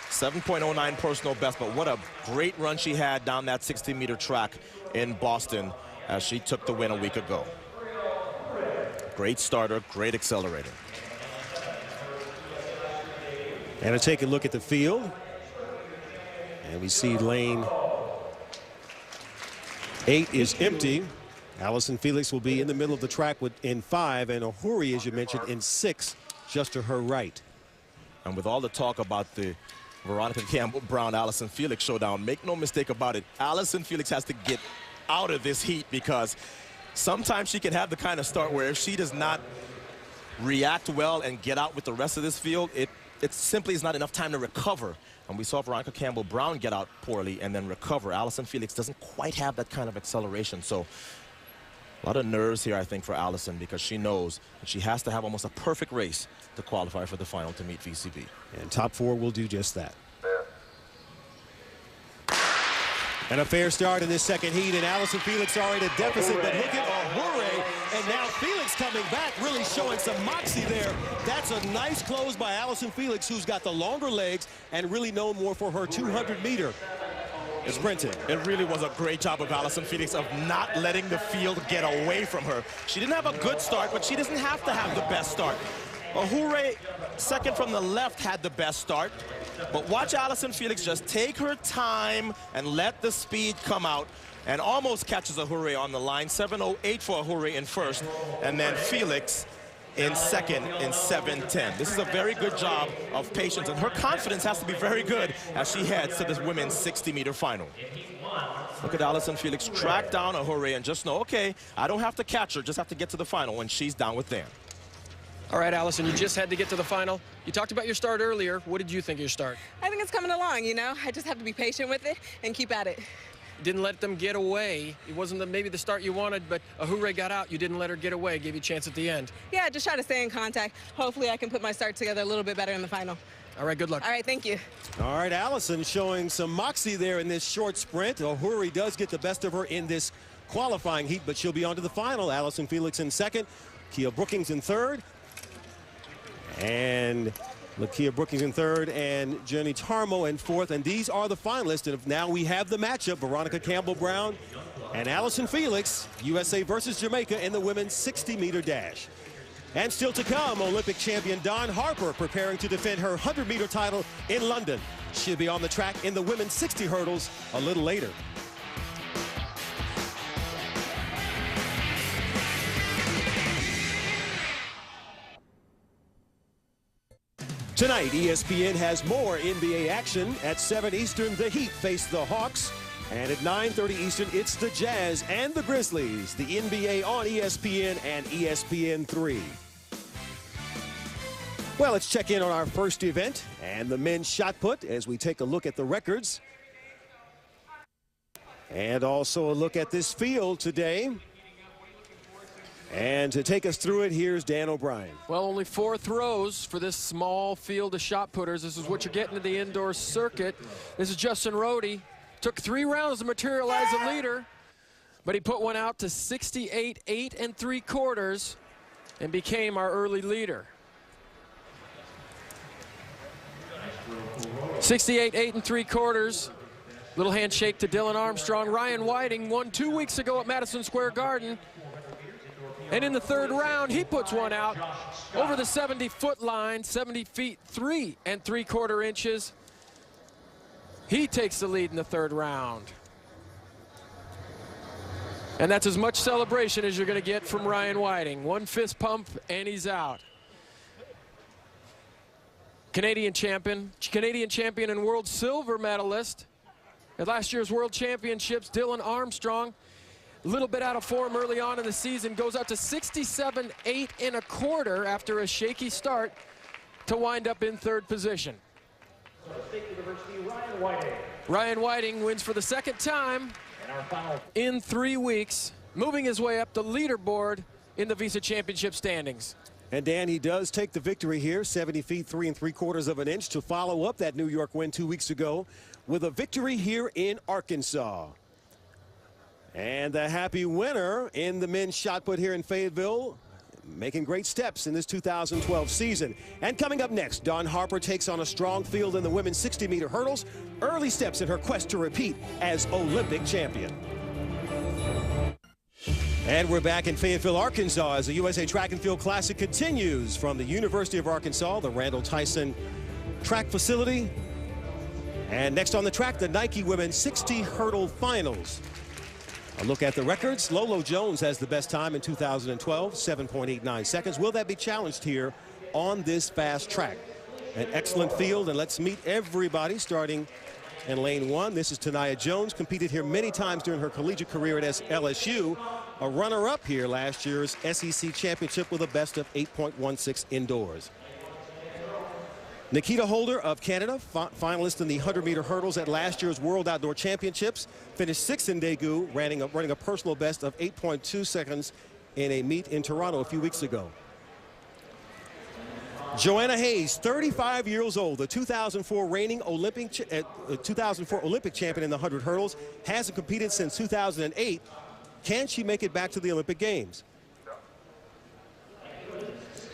7.09 personal best, but what a great run she had down that 60-meter track in Boston as she took the win a week ago. Great starter, great accelerator. And to take a look at the field. And we see lane 8 is empty. Allison Felix will be in the middle of the track in 5, and Ohuri, as you mentioned, in 6, just to her right. And with all the talk about the Veronica Campbell-Brown, Allison Felix showdown, make no mistake about it, Allison Felix has to get out of this heat, because sometimes she can have the kind of start where if she does not react well and get out with the rest of this field, it simply is not enough time to recover. And we saw Veronica Campbell-Brown get out poorly and then recover. Allison Felix doesn't quite have that kind of acceleration. So a lot of nerves here, I think, for Allison, because she knows that she has to have almost a perfect race to qualify for the final to meet VCB. And top 4 will do just that. And a fair start in this second heat, and Allison Felix are at a deficit, but look at Ohuri, and now Felix coming back, really showing some moxie there. That's a nice close by Allison Felix, who's got the longer legs and really known more for her 200-meter sprinting. It really was a great job of Allison Felix of not letting the field get away from her. She didn't have a good start, but she doesn't have to have the best start. Ohuri, second from the left, had the best start. But watch Allison Felix just take her time and let the speed come out, and almost catches Ohuri on the line. 7:08 for Ohuri in first, and then Felix in second in 7:10. This is a very good job of patience, and her confidence has to be very good as she heads to this women's 60-meter final. Look at Allison Felix track down Ohuri and just know, okay, I don't have to catch her, just have to get to the final when she's down with Dan. All right, Allison, you just had to get to the final. You talked about your start earlier. What did you think of your start? I think it's coming along, you know. I just have to be patient with it and keep at it. You didn't let them get away. It wasn't maybe the start you wanted, but Ohuri got out. You didn't let her get away, gave you a chance at the end. Yeah, just try to stay in contact. Hopefully I can put my start together a little bit better in the final. All right, good luck. All right, thank you. All right, Allison showing some moxie there in this short sprint. Ohuri does get the best of her in this qualifying heat, but she'll be on to the final. Allison Felix in second, Kia Brookings in third. And Lakia Brookings in third and Jenny Tarmo in fourth. And these are the finalists. And now we have the matchup. Veronica Campbell-Brown and Allison Felix, USA versus Jamaica in the women's 60-meter dash. And still to come, Olympic champion Dawn Harper preparing to defend her 100-meter title in London. She'll be on the track in the women's 60 hurdles a little later. Tonight, ESPN has more NBA action. At 7 Eastern, the Heat face the Hawks. And at 9:30 Eastern, it's the Jazz and the Grizzlies. The NBA on ESPN and ESPN3. Well, let's check in on our first event and the men's shot put as we take a look at the records. And also a look at this field today. And to take us through it, here's Dan O'Brien. Well, only 4 throws for this small field of shot putters. This is what you're getting to the indoor circuit. This is Justin Rhodey. Took 3 rounds to materialize a leader, but he put one out to 68 8 3/4 and became our early leader. 68 8 3/4. Little handshake to Dylan Armstrong. Ryan Whiting won 2 weeks ago at Madison Square Garden. And in the 3rd round, he puts one out over the 70-foot line, 70 feet 3 3/4 He takes the lead in the 3rd round. And that's as much celebration as you're going to get from Ryan Whiting. 1 fist pump, and he's out. Canadian champion and world silver medalist at last year's World Championships, Dylan Armstrong. A little bit out of form early on in the season, goes out to 67 8 1/4 after a shaky start to wind up in 3rd position. Ryan Whiting wins for the 2nd time in 3 weeks, moving his way up the leaderboard in the Visa Championship standings. And Dan, he does take the victory here, 70 feet 3 3/4 to follow up that New York win 2 weeks ago with a victory here in Arkansas. And the happy winner in the men's shot put here in Fayetteville, making great steps in this 2012 season. And coming up next, Dawn Harper takes on a strong field in the women's 60-meter hurdles. Early steps in her quest to repeat as Olympic champion. And we're back in Fayetteville, Arkansas as the USA Track and Field Classic continues from the University of Arkansas, the Randall Tyson track facility. And next on the track, the Nike Women's 60 Hurdle Finals. A look at the records. Lolo Jones has the best time in 2012, 7.89 seconds. Will that be challenged here on this fast track? An excellent field, and let's meet everybody starting in lane 1. This is Tania Jones, competed here many times during her collegiate career at LSU. A runner-up here last year's SEC championship with a best of 8.16 indoors. Nikita Holder of Canada, finalist in the 100-meter hurdles at last year's World Outdoor Championships, finished 6th in Daegu, running a personal best of 8.2 seconds in a meet in Toronto a few weeks ago. Joanna Hayes, 35 years old, the 2004 reigning Olympic champion in the 100 hurdles, hasn't competed since 2008. Can she make it back to the Olympic Games?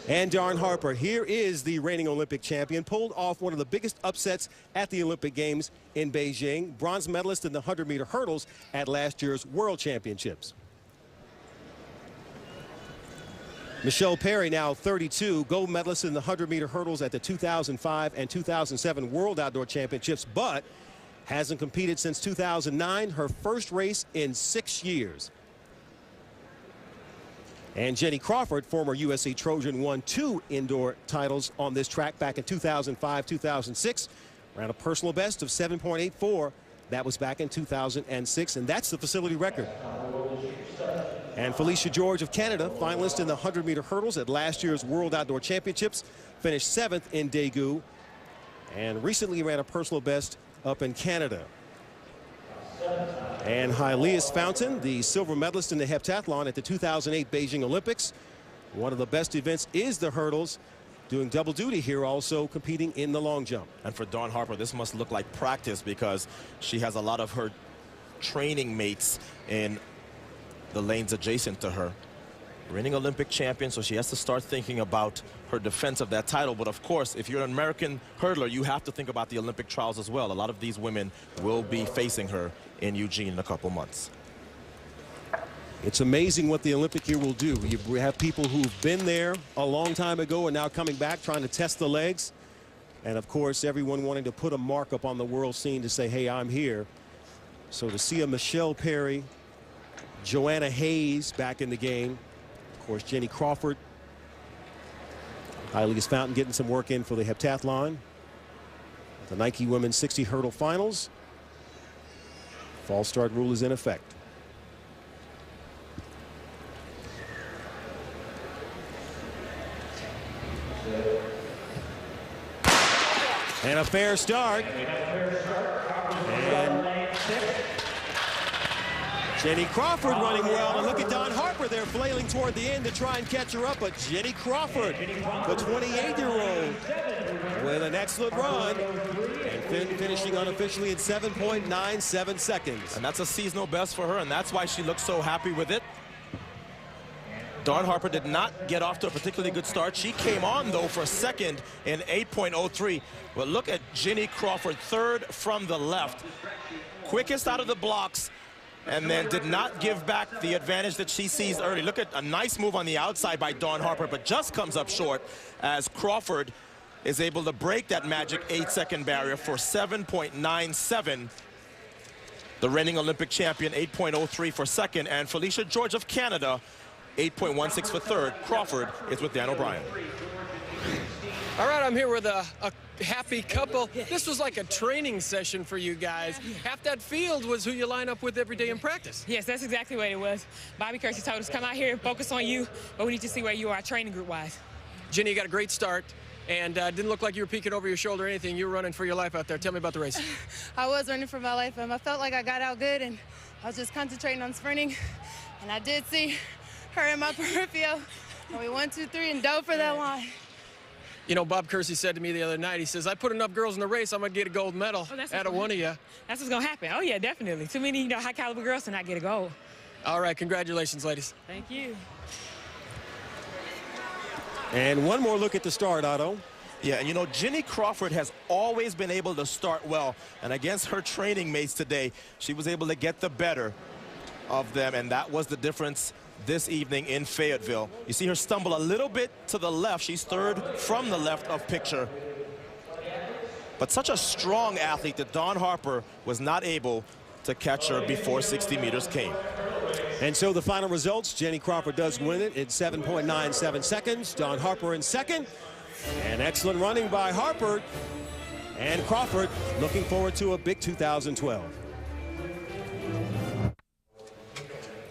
And Dawn Harper, here is the reigning Olympic champion, pulled off one of the biggest upsets at the Olympic Games in Beijing, bronze medalist in the 100-meter hurdles at last year's World Championships. Michelle Perry, now 32, gold medalist in the 100-meter hurdles at the 2005 and 2007 World Outdoor Championships, but hasn't competed since 2009, her first race in 6 years. And Jenny Crawford, former USA Trojan, won 2 indoor titles on this track back in 2005, 2006. Ran a personal best of 7.84. That was back in 2006, and that's the facility record. And Felicia George of Canada, finalist in the 100-meter hurdles at last year's World Outdoor Championships, finished 7th in Daegu, and recently ran a personal best up in Canada. And Hylias Fountain, the silver medalist in the heptathlon at the 2008 Beijing Olympics. One of the best events is the hurdles, doing double duty here, also competing in the long jump. And for Dawn Harper, this must look like practice because she has a lot of her training mates in the lanes adjacent to her. Reigning Olympic champion, so she has to start thinking about her defense of that title. But of course, if you're an American hurdler, you have to think about the Olympic trials as well. A lot of these women will be facing her in Eugene in a couple months. It's amazing what the Olympic year will do. You have people who've been there a long time ago and now coming back trying to test the legs. And of course, everyone wanting to put a mark up on the world scene to say, hey, I'm here. So to see a Michelle Perry, Joanna Hayes back in the game. Of course, Jenny Crawford. Hylise Fountain getting some work in for the heptathlon. The Nike Women's 60 hurdle finals. False start rule is in effect. And a fair start. And Jenny Crawford running well. And look at Dawn Harper there flailing toward the end to try and catch her up. But Jenny Crawford, the 28-year-old, with an excellent run. And finishing unofficially in 7.97 seconds. And that's a seasonal best for her, and that's why she looks so happy with it. Dawn Harper did not get off to a particularly good start. She came on, though, for a second in 8.03. But look at Jenny Crawford, third from the left. Quickest out of the blocks, and then did not give back the advantage that she sees early. Look at a nice move on the outside by Dawn Harper, but just comes up short as Crawford is able to break that magic 8-second barrier for 7.97. The reigning Olympic champion, 8.03 for second, and Felicia George of Canada, 8.16 for third. Crawford is with Dan O'Brien. All right, I'm here with a happy couple. This was like a training session for you guys. Half that field was who you line up with every day in practice. Yes, that's exactly what it was. Bobby Kersey told us, come out here and focus on you, but we need to see where you are training group-wise. Jenny, you got a great start, and didn't look like you were peeking over your shoulder or anything. You were running for your life out there. Tell me about the race. I was running for my life, and I felt like I got out good, and I was just concentrating on sprinting, and I did see her in my peripheral, and we 1, 2, 3 and dove for that line. You know, Bob Kersey said to me the other night, he says, I put enough girls in the race, I'm going to get a gold medal out of one of you. That's what's going to happen. Oh, yeah, definitely. Too many, high-caliber girls to not get a gold. All right, congratulations, ladies. Thank you. And one more look at the start, Otto. Yeah, and Jenny Crawford has always been able to start well. And against her training mates today, she was able to get the better of them, and that was the difference this evening in Fayetteville. You see her stumble a little bit to the left. She's third from the left of picture. But such a strong athlete that Dawn Harper was not able to catch her before 60 meters came. And so the final results, Jenny Crawford does win it in 7.97 seconds. Dawn Harper in second. And excellent running by Harper. And Crawford looking forward to a big 2012.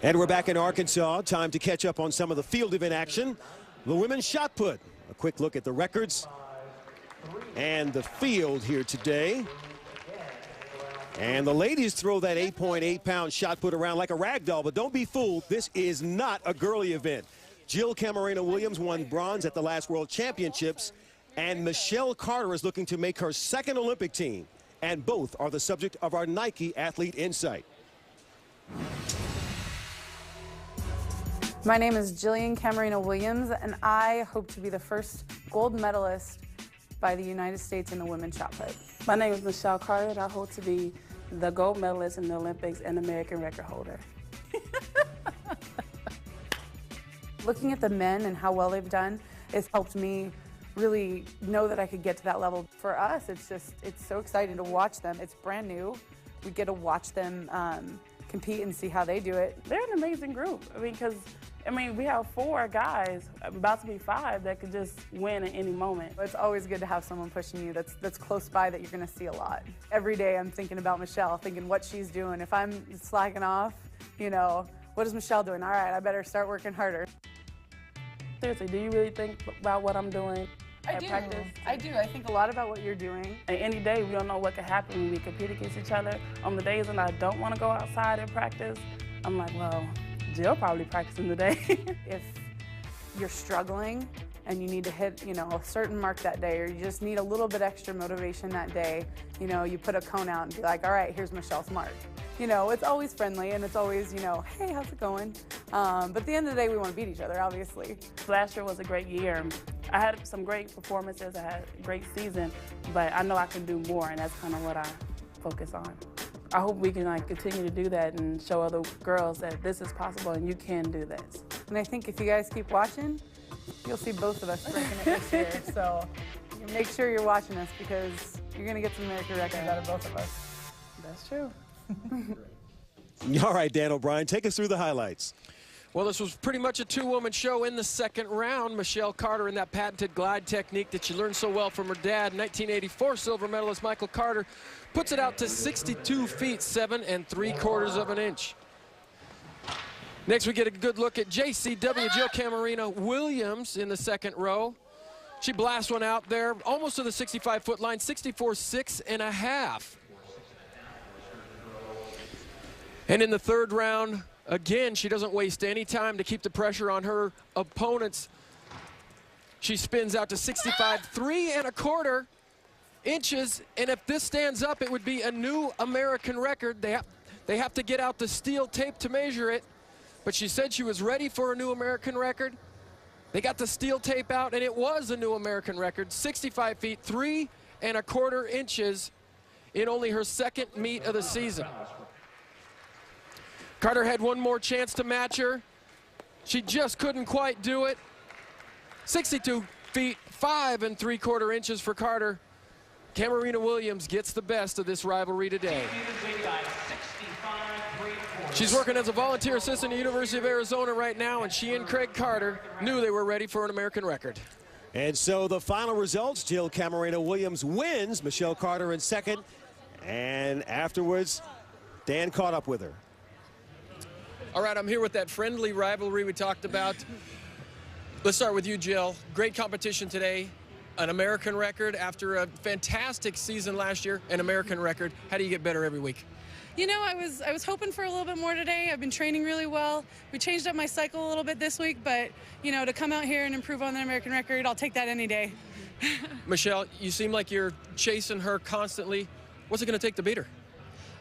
And we're back in Arkansas. Time to catch up on some of the field event action. The women's shot put. A quick look at the records and the field here today. And the ladies throw that 8.8-pound shot put around like a rag doll, but don't be fooled. This is not a girly event. Jill Camarena Williams won bronze at the last World Championships, and Michelle Carter is looking to make her second Olympic team. And both are the subject of our Nike Athlete Insight. My name is Jillian Camarena Williams, and I hope to be the first gold medalist by the United States in the women's shot put. My name is Michelle Carter, and I hope to be the gold medalist in the Olympics and American record holder. Looking at the men and how well they've done, it's helped me really know that I could get to that level. For us, it's so exciting to watch them. It's brand new. We get to watch them compete and see how they do it. They're an amazing group. We have 4 guys, about to be 5, that could just win at any moment. It's always good to have someone pushing you that's close by that you're going to see a lot. Every day I'm thinking about Michelle, thinking what she's doing. If I'm slacking off, what is Michelle doing? All right, I better start working harder. Seriously, do you really think about what I'm doing at practice? I do. I think a lot about what you're doing. And any day, we don't know what could happen when we compete against each other. On the days when I don't want to go outside and practice, I'm like, well, Jill probably practicing today. If you're struggling and you need to hit, a certain mark that day, or you just need a little bit extra motivation that day, you put a cone out and be like, all right, here's Michelle's mark. It's always friendly and it's always, hey, how's it going? But at the end of the day, we want to beat each other, obviously. Last year was a great year. I had some great performances, I had a great season, but I know I can do more, and that's kind of what I focus on. I hope we can like continue to do that and show other girls that this is possible and you can do this. And I think if you guys keep watching, you'll see both of us breaking it this year. So make sure you're watching us because you're going to get some American records out of both of us. That's true. All right, Dan O'Brien, take us through the highlights. Well, this was pretty much a two-woman show in the second round. Michelle Carter in that patented glide technique that she learned so well from her dad. 1984 silver medalist Michael Carter puts it out to 62 feet, 7 3/4 of an inch. Next, we get a good look at JCW, Jill Camarina Williams in the second row. She blasts one out there, almost to the 65-foot line, 64.6½. And in the third round, again, she doesn't waste any time to keep the pressure on her opponents. She spins out to 65.3¼ inches, and if this stands up, it would be a new American record. They have to get out the steel tape to measure it, but she said she was ready for a new American record. They got the steel tape out, and it was a new American record, 65 feet, 3¼ inches in only her second meet of the season. Carter had one more chance to match her. She just couldn't quite do it. 62 feet, 5 3/4 inches for Carter. Camarina Williams gets the best of this rivalry today. She's working as a volunteer assistant at the University of Arizona right now, and she and Craig Carter knew they were ready for an American record. And so the final results, Jill Camarina Williams wins, Michelle Carter in second, and afterwards, Dan caught up with her. All right, I'm here with that friendly rivalry we talked about. Let's start with you, Jill. Great competition today. An American record after a fantastic season last year, an American record. How do you get better every week? You know, I was hoping for a little bit more today. I've been training really well. We changed up my cycle a little bit this week, but, you know, to come out here and improve on the American record, I'll take that any day. Michelle, you seem like you're chasing her constantly. What's it going to take to beat her?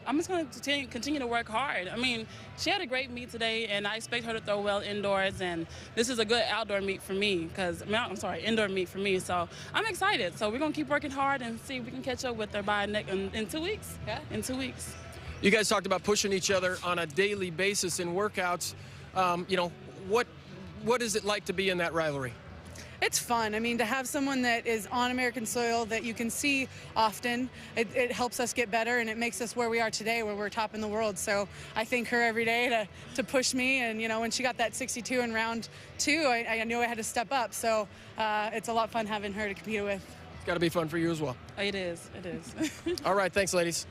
I'm just going to continue to work hard. I mean, she had a great meet today, and I expect her to throw well indoors, and this is a good outdoor meet for me, indoor meet for me, so I'm excited. So we're going to keep working hard and see if we can catch up with her by in 2 weeks. Yeah, in 2 weeks. You guys talked about pushing each other on a daily basis in workouts. You know, what is it like to be in that rivalry? It's fun. I mean, to have someone that is on American soil that you can see often, it helps us get better, and it makes us where we are today, where we're top in the world. So I thank her every day to push me. And, you know, when she got that 62 in round 2, I knew I had to step up. So it's a lot of fun having her to compete with. It's got to be fun for you as well. It is. It is. All right. Thanks, ladies.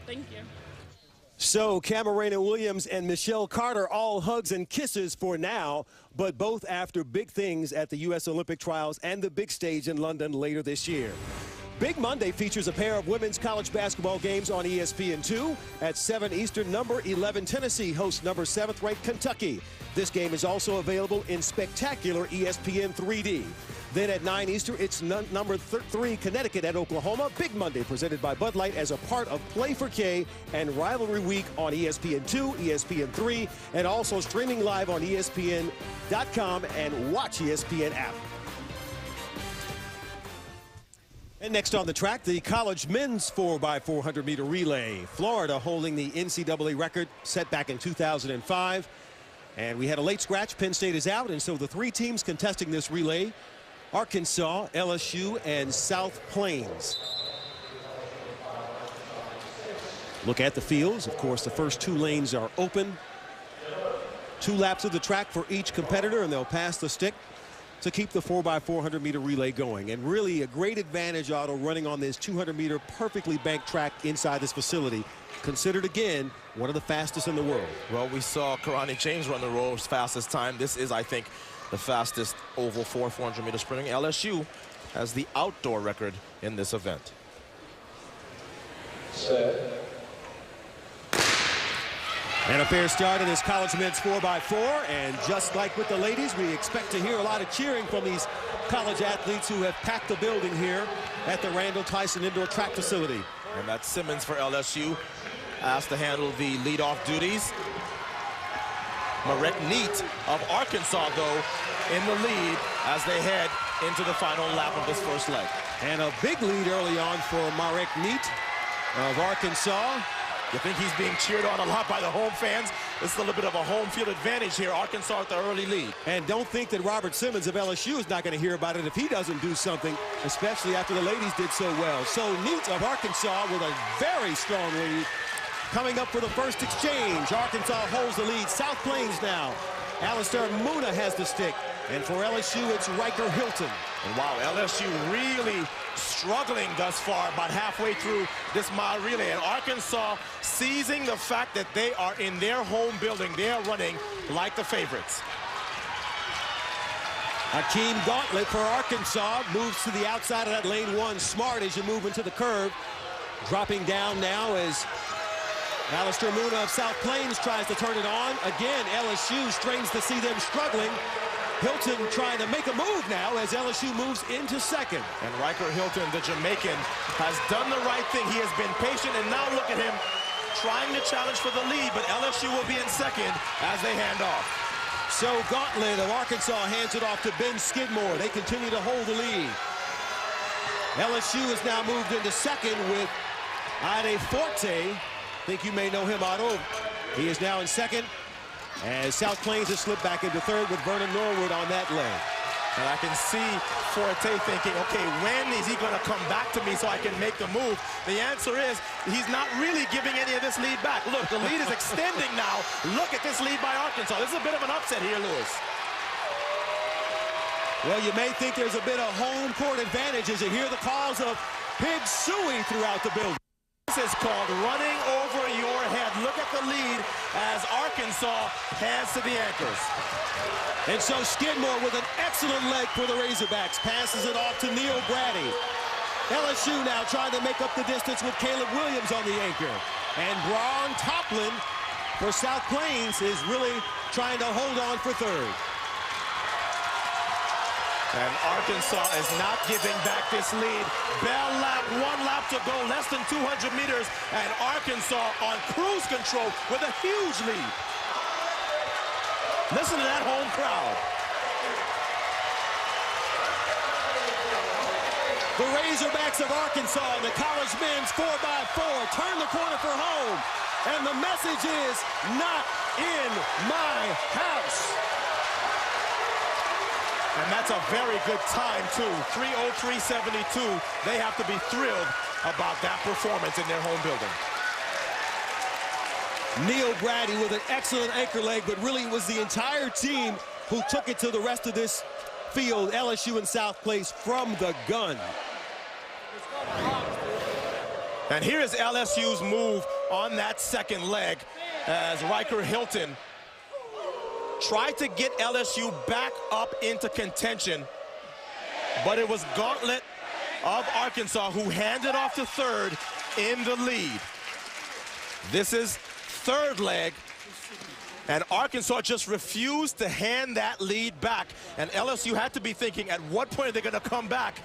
Thank you. So Camarina Williams and Michelle Carter, all hugs and kisses for now, but both after big things at the U.S. Olympic trials and the big stage in London later this year. Big Monday features a pair of women's college basketball games on ESPN2. At 7 Eastern, number 11 Tennessee hosts number 7th ranked Kentucky. This game is also available in spectacular ESPN 3D. Then at 9 Eastern, it's number 3 Connecticut at Oklahoma. Big Monday presented by Bud Light as a part of Play for K and Rivalry Week on ESPN2, ESPN3, and also streaming live on ESPN.com and Watch ESPN app. And next on the track, the college men's 4x400 meter relay. Florida holding the NCAA record set back in 2005. And we had a late scratch. Penn State is out, and so the 3 teams contesting this relay: Arkansas, LSU, and South Plains. Look at the fields. Of course, the first 2 lanes are open. 2 laps of the track for each competitor, and they'll pass the stick to keep the 4x400 meter relay going. And really a great advantage, Otto, running on this 200 meter perfectly banked track inside this facility. Considered, again, one of the fastest in the world. Well, we saw Karani James run the world's fastest time. This is, I think, the fastest oval 400 meter sprinting. LSU has the outdoor record in this event. Set. And a fair start in this college men's 4x4. And just like with the ladies, we expect to hear a lot of cheering from these college athletes who have packed the building here at the Randall Tyson Indoor Track Facility. And that's Simmons for LSU, asked to handle the leadoff duties. Marek Neat of Arkansas, though, in the lead as they head into the final lap of this first leg. And a big lead early on for Marek Neat of Arkansas. You think he's being cheered on a lot by the home fans? This is a little bit of a home field advantage here. Arkansas with the early lead. And don't think that Robert Simmons of LSU is not going to hear about it if he doesn't do something, especially after the ladies did so well. So Neat of Arkansas with a very strong lead. Coming up for the first exchange, Arkansas holds the lead. South Plains now. Alistair Muna has the stick. And for LSU, it's Riker Hilton. And wow, LSU really struggling thus far, about halfway through this mile relay. And Arkansas seizing the fact that they are in their home building. They are running like the favorites. Hakeem Gauntlet for Arkansas moves to the outside of that lane one. Smart as you move into the curve. Dropping down now as Alistair Muna of South Plains tries to turn it on. Again, LSU strains to see them struggling. Hilton trying to make a move now as LSU moves into second. And Riker Hilton, the Jamaican, has done the right thing. He has been patient, and now look at him trying to challenge for the lead, but LSU will be in second as they hand off. So Gauntlet of Arkansas hands it off to Ben Skidmore. They continue to hold the lead. LSU has now moved into second with Ade Forte. I think you may know him, Otto. He is now in second. As South Plains has slipped back into third with Vernon Norwood on that leg. And I can see Forte thinking, okay, when is he going to come back to me so I can make the move? The answer is he's not really giving any of this lead back. Look, the lead is extending now. Look at this lead by Arkansas. This is a bit of an upset here, Lewis. Well, you may think there's a bit of home court advantage as you hear the calls of Pig Sooie throughout the building. This is called running over your head. Look at the lead as Arkansas hands to the anchors. And so Skidmore with an excellent leg for the Razorbacks. Passes it off to Neil Brady. LSU now trying to make up the distance with Caleb Williams on the anchor. And Braun Toplin for South Plains is really trying to hold on for third. And Arkansas is not giving back this lead. Bell lap, 1 lap to go, less than 200 meters, and Arkansas on cruise control with a huge lead. Listen to that home crowd. The Razorbacks of Arkansas in the college men's 4x4 turn the corner for home. And the message is, not in my house. And that's a very good time, too. 3:03.72. They have to be thrilled about that performance in their home building. Neil Brady with an excellent anchor leg, but really it was the entire team who took it to the rest of this field, LSU and South Plains, from the gun. And here is LSU's move on that second leg as Riker Hilton tried to get LSU back up into contention, but it was Gauntlet of Arkansas who handed off to third in the lead. This is third leg, and Arkansas just refused to hand that lead back, and LSU had to be thinking, at what point are they going to come back?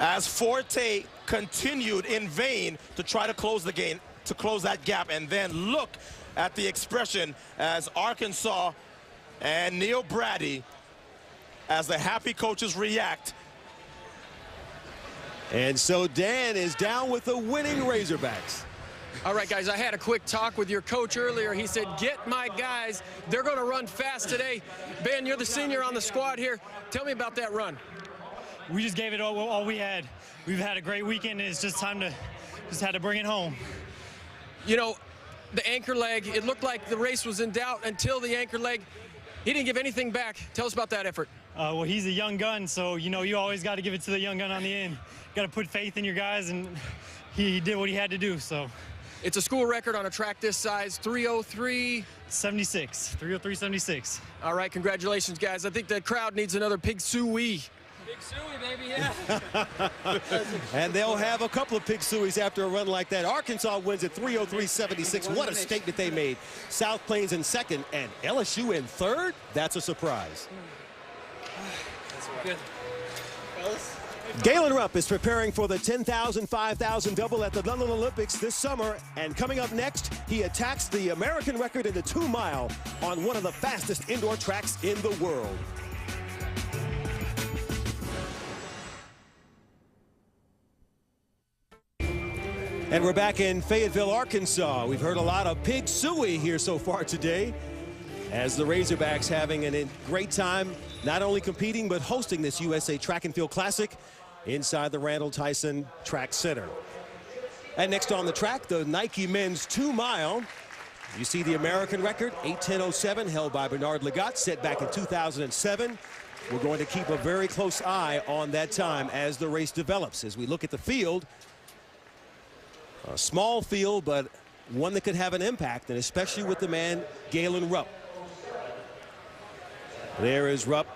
As Forte continued in vain to try to close the game, to close that gap, and then look at the expression as Arkansas and Neil Brady, as the happy coaches react. And so Dan is down with the winning Razorbacks. All right, guys, I had a quick talk with your coach earlier. He said, get my guys. They're going to run fast today. Ben, you're the senior on the squad here. Tell me about that run. We just gave it all we had. We've had a great weekend, and it's just time to had to bring it home. You know, the anchor leg, it looked like the race was in doubt until the anchor leg. He didn't give anything back. Tell us about that effort. Well, he's a young gun, so, you know, you always got to give it to the young gun on the end. Got to put faith in your guys, and he did what he had to do, so. It's a school record on a track this size, 3:03.76. 3:03.76. All right, congratulations, guys. I think the crowd needs another Pig Sooie. Big Sooie, baby, yeah. And they'll have a couple of Pig Suies after a run like that. Arkansas wins at 3:03.76. What a statement they made. South Plains in second and LSU in third. That's a surprise. That's good. Fellas? Galen Rupp is preparing for the 10,000, 5,000 double at the London Olympics this summer. And coming up next, he attacks the American record in the 2-mile on one of the fastest indoor tracks in the world. And we're back in Fayetteville, Arkansas. We've heard a lot of pig suey here so far today, as the Razorbacks having a great time not only competing but hosting this USA Track and Field Classic inside the Randall Tyson Track Center. And next on the track, the Nike men's 2-mile. You see the American record, 8:10:07, held by Bernard Lagat, set back in 2007. We're going to keep a very close eye on that time as the race develops. As we look at the field, a small field, but one that could have an impact, and especially with the man, Galen Rupp. There is Rupp,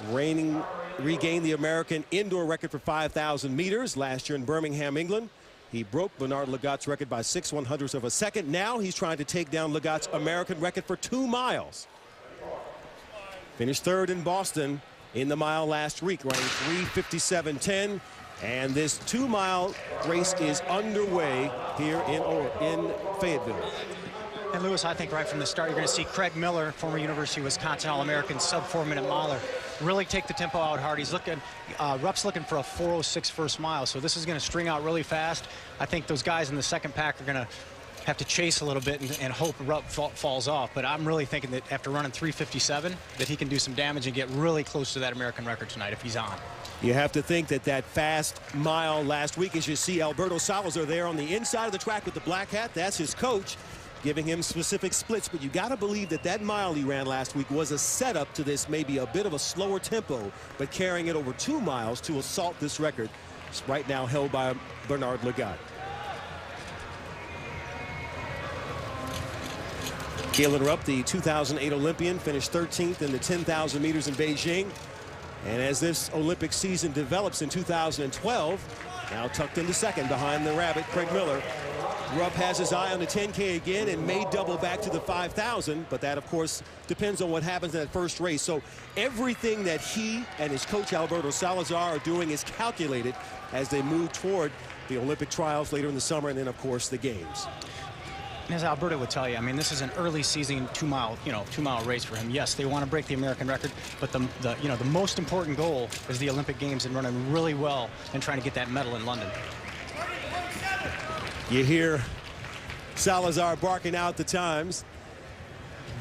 regained the American indoor record for 5,000 meters last year in Birmingham, England. He broke Bernard Lagat's record by 6/100ths of a second. Now he's trying to take down Lagat's American record for 2 miles. Finished third in Boston in the mile last week, running 3:57:10. And this 2-mile race is underway here in Fayetteville. And Lewis, I think right from the start, you're going to see Craig Miller, former University of Wisconsin All-American, sub-4-minute miler, really take the tempo out hard. He's looking, Rupp's looking for a 4:06 first mile, so this is going to string out really fast. I think those guys in the second pack are going to have to chase a little bit and hope Rupp falls off. But I'm really thinking that after running 3:57, that he can do some damage and get really close to that American record tonight if he's on. You have to think that that fast mile last week, as you see Alberto Salazar there on the inside of the track with the black hat, that's his coach, giving him specific splits. But you got to believe that that mile he ran last week was a setup to this, maybe a bit of a slower tempo, but carrying it over 2 miles to assault this record. It's right now held by Bernard Lagat. Galen Rupp, the 2008 Olympian, finished 13th in the 10,000 meters in Beijing. And as this Olympic season develops in 2012, now tucked into second behind the Rabbit, Craig Miller. Rupp has his eye on the 10K again and may double back to the 5,000, but that, of course, depends on what happens in that first race. So everything that he and his coach Alberto Salazar are doing is calculated as they move toward the Olympic trials later in the summer and then, of course, the games. And as Alberto would tell you, I mean, this is an early season 2-mile race for him. Yes, they want to break the American record, but the most important goal is the Olympic Games and running really well and trying to get that medal in London. You hear Salazar barking out the times.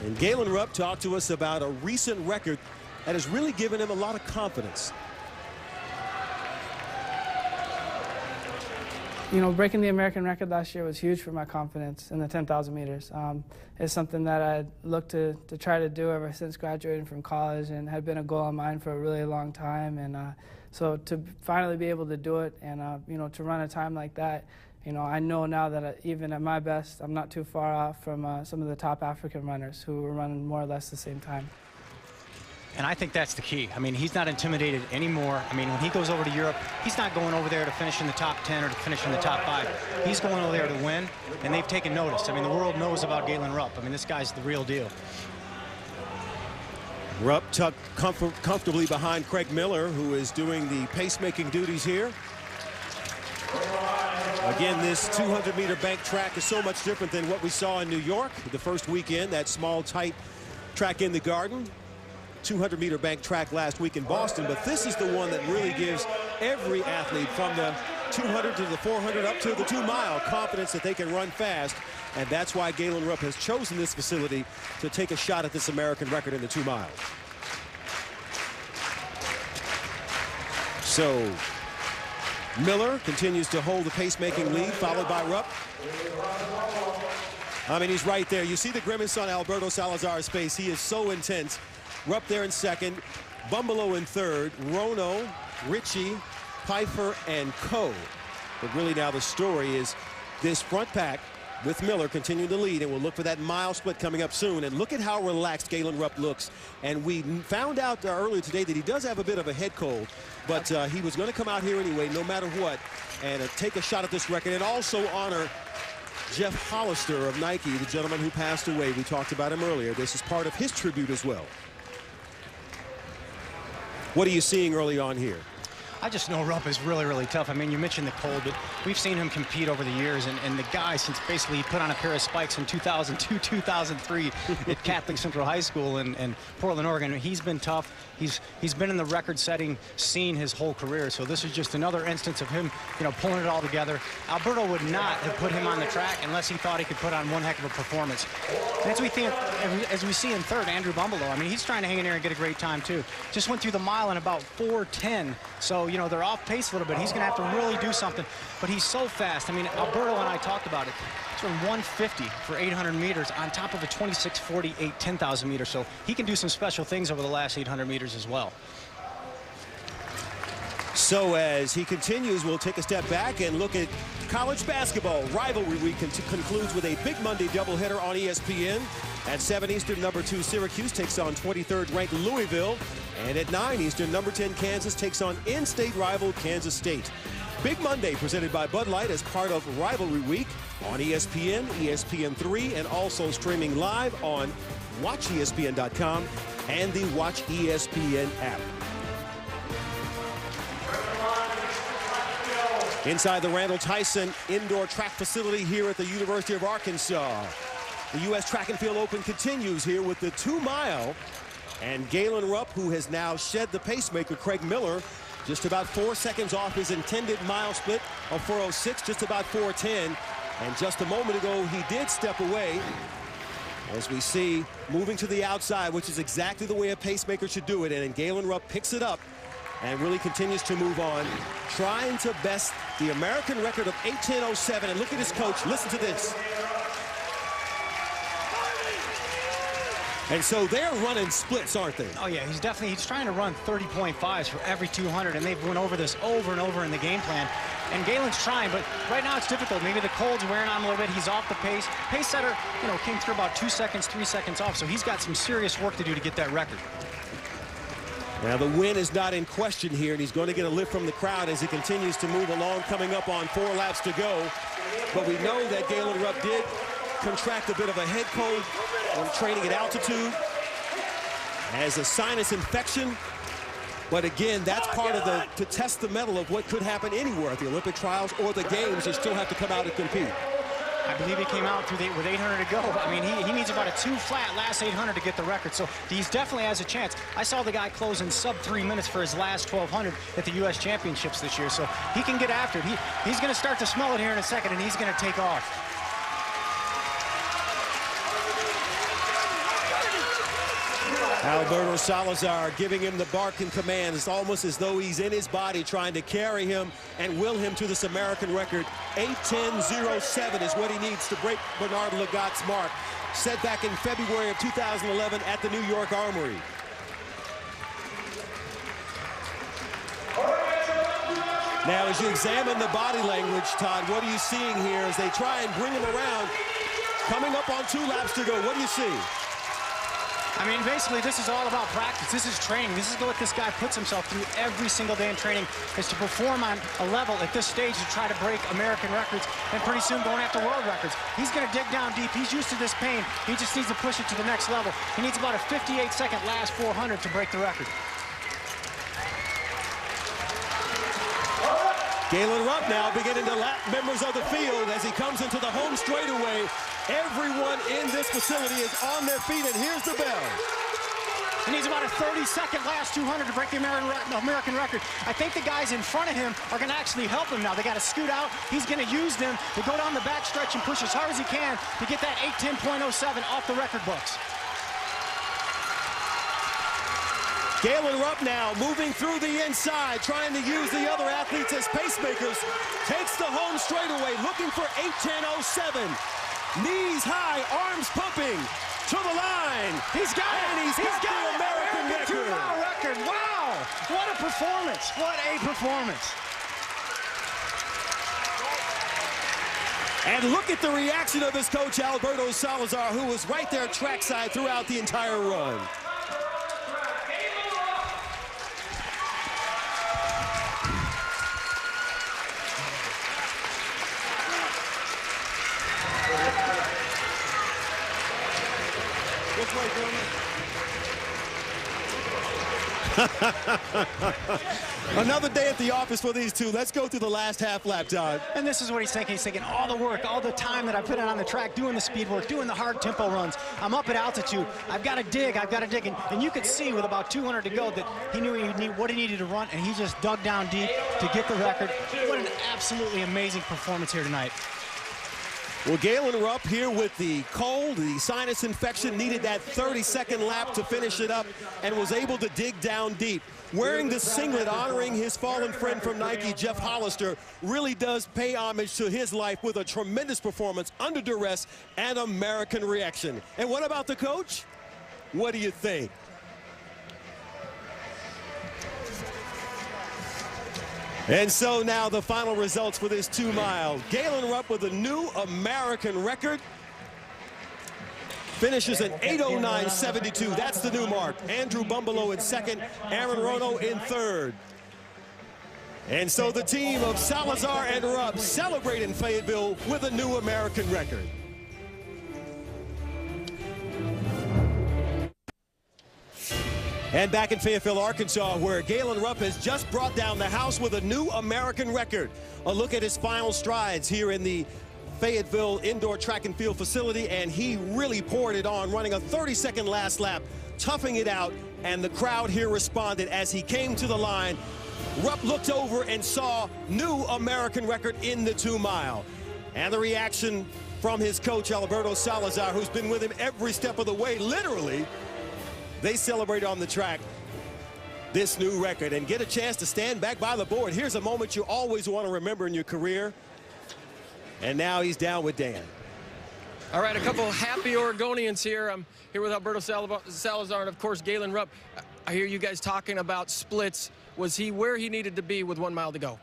And Galen Rupp talked to us about a recent record that has really given him a lot of confidence. You know, breaking the American record last year was huge for my confidence in the 10,000 meters. It's something that I looked to try to do ever since graduating from college and had been a goal of mine for a really long time. And so to finally be able to do it and, to run a time like that, I know now that even at my best, I'm not too far off from some of the top African runners who were running more or less the same time. And I think that's the key. I mean, he's not intimidated anymore. I mean, when he goes over to Europe, he's not going over there to finish in the top 10 or to finish in the top 5. He's going over there to win, and they've taken notice. I mean, the world knows about Galen Rupp. I mean, this guy's the real deal. Rupp tucked comfortably behind Craig Miller, who is doing the pacemaking duties here. Again, this 200-meter bank track is so much different than what we saw in New York the first weekend, that small, tight track in the Garden. 200-meter bank track last week in Boston, but this is the one that really gives every athlete from the 200 to the 400 up to the 2-mile confidence that they can run fast, and that's why Galen Rupp has chosen this facility to take a shot at this American record in the 2 miles. So Miller continues to hold the pacemaking lead, followed by Rupp. I mean, he's right there. You see the grimace on Alberto Salazar's face. He is so intense. Rupp there in second, Bumbelow in third, Rono, Ritchie, Pfeiffer, and Coe. But really now the story is this front pack with Miller continuing to lead, and we'll look for that mile split coming up soon. And look at how relaxed Galen Rupp looks. And we found out earlier today that he does have a bit of a head cold, but he was going to come out here anyway, no matter what, and take a shot at this record and also honor Jeff Hollister of Nike, the gentleman who passed away. We talked about him earlier. This is part of his tribute as well. What are you seeing early on here? I just know Rupp is really, really tough. I mean, you mentioned the cold, but we've seen him compete over the years, and the guy, since basically he put on a pair of spikes in 2002, 2003 at Catholic Central High School in Portland, Oregon, he's been tough. He's been in the record-setting scene his whole career, so this is just another instance of him, pulling it all together. Alberto would not have put him on the track unless he thought he could put on one heck of a performance. And as we see in third, Andrew Bumbalough, I mean, he's trying to hang in there and get a great time, too. Just went through the mile in about 4:10, so, they're off pace a little bit. He's going to have to really do something, but he's so fast. I mean, Alberto and I talked about it. He's run 150 for 800 meters on top of a 26:48 10,000 meters, so he can do some special things over the last 800 meters as well. So as he continues, we'll take a step back and look at college basketball. Rivalry week concludes with a big Monday doubleheader on ESPN. At 7 Eastern, number 2 Syracuse takes on 23rd ranked Louisville. And at 9 Eastern, number 10 Kansas takes on in-state rival Kansas State. Big Monday presented by Bud Light as part of Rivalry Week on ESPN, ESPN3, and also streaming live on WatchESPN.com and the Watch ESPN app. Inside the Randall Tyson indoor track facility here at the University of Arkansas. The U.S. Track and Field Open continues here with the 2-mile. And Galen Rupp, who has now shed the pacemaker, Craig Miller, just about 4 seconds off his intended mile split of 4:06, just about 4:10. And just a moment ago, he did step away. As we see, moving to the outside, which is exactly the way a pacemaker should do it. And Galen Rupp picks it up and really continues to move on, trying to best the American record of 8:10:07. And look at his coach. Listen to this. And so they're running splits, aren't they? Oh, yeah, he's trying to run 30.5s for every 200, and they've went over this over and over in the game plan. And Galen's trying, but right now it's difficult. Maybe the cold's wearing on him a little bit. He's off the pace. Pace setter, came through about 2 seconds, 3 seconds off, so he's got some serious work to do to get that record. Now the win is not in question here, and he's going to get a lift from the crowd as he continues to move along, coming up on 4 laps to go. But we know that Galen Rupp did contract a bit of a head cold when training at altitude, has a sinus infection. But again, that's part of to test the mettle of what could happen anywhere at the Olympic trials or the games. You still have to come out and compete. I believe he came out with 800 to go. I mean, he needs about a 2-flat last 800 to get the record. So he's definitely has a chance. I saw the guy close in sub 3 minutes for his last 1200 at the U.S. Championships this year. So he can get after it. He's going to start to smell it here in a second, and he's going to take off. Alberto Salazar giving him the bark in command. It's almost as though he's in his body trying to carry him and will him to this American record. 8:10:07 is what he needs to break Bernard Lagat's mark, set back in February of 2011 at the New York Armory. Now, as you examine the body language, Todd, what are you seeing here as they try and bring him around? Coming up on 2 laps to go, what do you see? I mean, basically, this is all about practice. This is training. This is what this guy puts himself through every single day in training, is to perform on a level at this stage to try to break American records and pretty soon going after world records. He's going to dig down deep. He's used to this pain. He just needs to push it to the next level. He needs about a 58-second last 400 to break the record. Galen Rupp now beginning to lap members of the field as he comes into the home straightaway. Everyone in this facility is on their feet, and here's the bell. He needs about a 30-second last 200 to break the American record. I think the guys in front of him are going to actually help him now. They got to scoot out. He's going to use them to go down the back stretch and push as hard as he can to get that 8:10:07 off the record books. Galen Rupp now moving through the inside, trying to use the other athletes as pacemakers. Takes the home straightaway, looking for 8:10:07. Knees high, arms pumping to the line. He's got it. And he's got the American record. 2-mile record. Wow. What a performance. What a performance. And look at the reaction of his coach, Alberto Salazar, who was right there trackside throughout the entire run. Another day at the office for these two. Let's go through the last half lap, Todd. And this is what he's thinking. He's thinking all the work, all the time that I put in on the track, doing the speed work, doing the hard tempo runs. I'm up at altitude. I've got to dig. And you could see with about 200 to go that he knew what he needed to run, and he just dug down deep to get the record. What an absolutely amazing performance here tonight. Well, Galen Rupp here with the cold, the sinus infection, needed that 30-second lap to finish it up and was able to dig down deep. Wearing the singlet, honoring his fallen friend from Nike, Jeff Hollister, really does pay homage to his life with a tremendous performance under duress and American reaction. And what about the coach? What do you think? And so now the final results for this 2 mile. Galen Rupp with a new American record. Finishes at 8:09.72. That's the new mark. Andrew Bumbalough in second. Aaron Rono in third. And so the team of Salazar and Rupp celebrate in Fayetteville with a new American record. And back in Fayetteville, Arkansas, where Galen Rupp has just brought down the house with a new American record. A look at his final strides here in the Fayetteville Indoor Track and Field facility, and he really poured it on, running a 30-second last lap, toughing it out, and the crowd here responded as he came to the line. Rupp looked over and saw new American record in the 2 mile. And the reaction from his coach, Alberto Salazar, who's been with him every step of the way, literally. They celebrate on the track this new record and get a chance to stand back by the board. Here's a moment you always want to remember in your career. And now he's down with Dan. All right, a couple happy Oregonians here. I'm here with Alberto Salazar and, of course, Galen Rupp. I hear you guys talking about splits. Was he where he needed to be with 1 mile to go?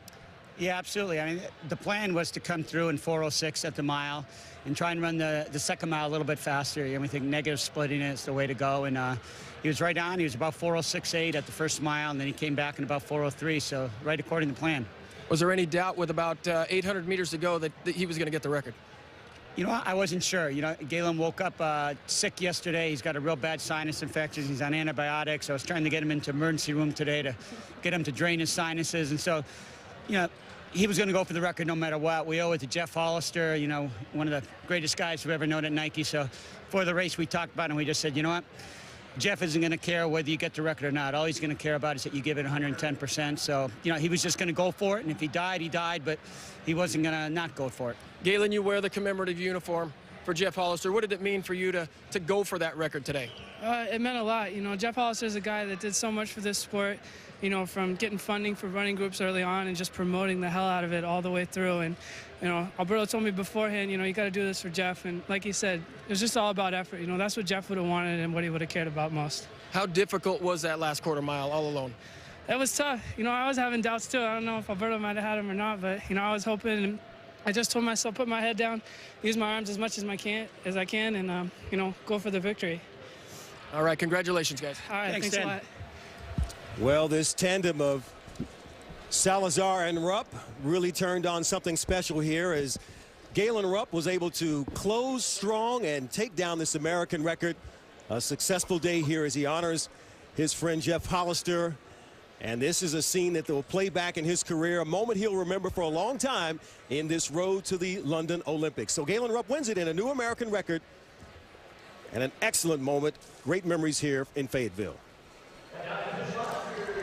Yeah, absolutely. I mean, the plan was to come through in 4:06 at the mile and try and run the second mile a little bit faster. And we think negative splitting is the way to go. And he was right on. He was about 4:06.8 at the first mile, and then he came back in about 4:03. So right according to plan. Was there any doubt with about 800 meters to go that he was going to get the record? You know, I wasn't sure. You know, Galen woke up sick yesterday. He's got a real bad sinus infection. He's on antibiotics. I was trying to get him into emergency room today to get him to drain his sinuses. And so, you know, he was going to go for the record no matter what. We owe it to Jeff Hollister, you know, one of the greatest guys we've ever known at Nike. So for the race, we talked about it, and we just said, you know what? Jeff isn't going to care whether you get the record or not. All he's going to care about is that you give it 110%. So, you know, he was just going to go for it. And if he died, he died. But he wasn't going to not go for it. Galen, you wear the commemorative uniform for Jeff Hollister. What did it mean for you to go for that record today? It meant a lot. You know, Jeff Hollister is a guy that did so much for this sport, you know, from getting funding for running groups early on and just promoting the hell out of it all the way through. And, you know, Alberto told me beforehand, you know, you got to do this for Jeff. And like he said, it was just all about effort. You know, that's what Jeff would have wanted and what he would have cared about most. How difficult was that last quarter mile all alone? It was tough. You know, I was having doubts too. I don't know if Alberto might have had him or not, but, you know, I was hoping. And I just told myself, put my head down, use my arms as much as I can, and, you know, go for the victory. All right, congratulations, guys. All right, thanks a lot. Well, this tandem of Salazar and Rupp really turned on something special here as Galen Rupp was able to close strong and take down this American record. A successful day here as he honors his friend Jeff Hollister. And this is a scene that will play back in his career, a moment he'll remember for a long time in this road to the London Olympics. So Galen Rupp wins it in a new American record and an excellent moment. Great memories here in Fayetteville.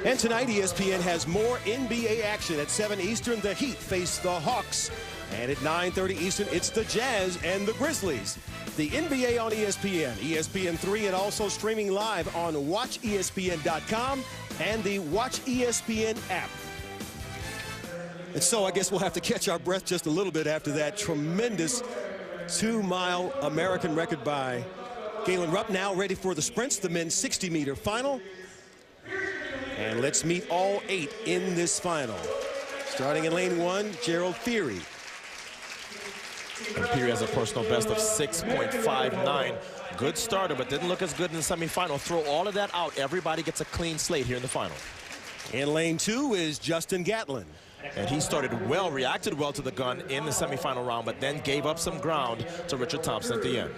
And tonight, ESPN has more NBA action. At 7 Eastern, the Heat face the Hawks. And at 9:30 Eastern, it's the Jazz and the Grizzlies. The NBA on ESPN, ESPN3, and also streaming live on WatchESPN.com and the Watch ESPN app. And so I guess we'll have to catch our breath just a little bit after that tremendous 2-mile American record by Galen Rupp. Now ready for the sprints, the men's 60-meter final. And let's meet all 8 in this final. Starting in lane 1, Gerald Feary. And Feary has a personal best of 6.59. Good starter, but didn't look as good in the semifinal. Throw all of that out. Everybody gets a clean slate here in the final. In lane 2 is Justin Gatlin. And he started well, reacted well to the gun in the semifinal round, but then gave up some ground to Richard Thompson at the end.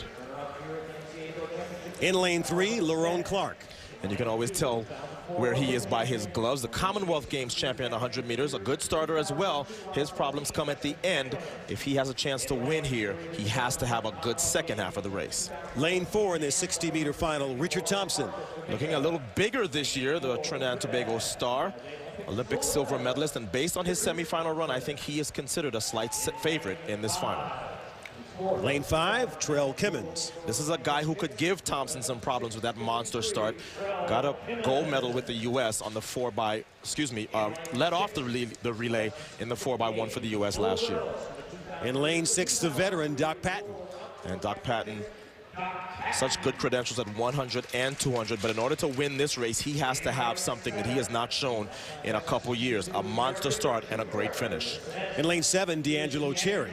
In lane 3, Lerone Clark. And you can always tell where he is by his gloves. The Commonwealth Games champion 100 meters, a good starter as well. His problems come at the end. If he has a chance to win here, he has to have a good second half of the race. Lane 4 in this 60-meter final, Richard Thompson. Looking a little bigger this year, the Trinidad and Tobago star. Olympic silver medalist, and based on his semifinal run, I think he is considered a slight favorite in this final. Lane 5, Trell Kimmins. This is a guy who could give Thompson some problems with that monster start. Got a gold medal with the U.S. on the led off the relay in the 4x1 for the U.S. last year. In lane 6, the veteran, Doc Patton. And Doc Patton, such good credentials at 100 and 200, but in order to win this race, he has to have something that he has not shown in a couple years, a monster start and a great finish. In lane 7, D'Angelo Cherry.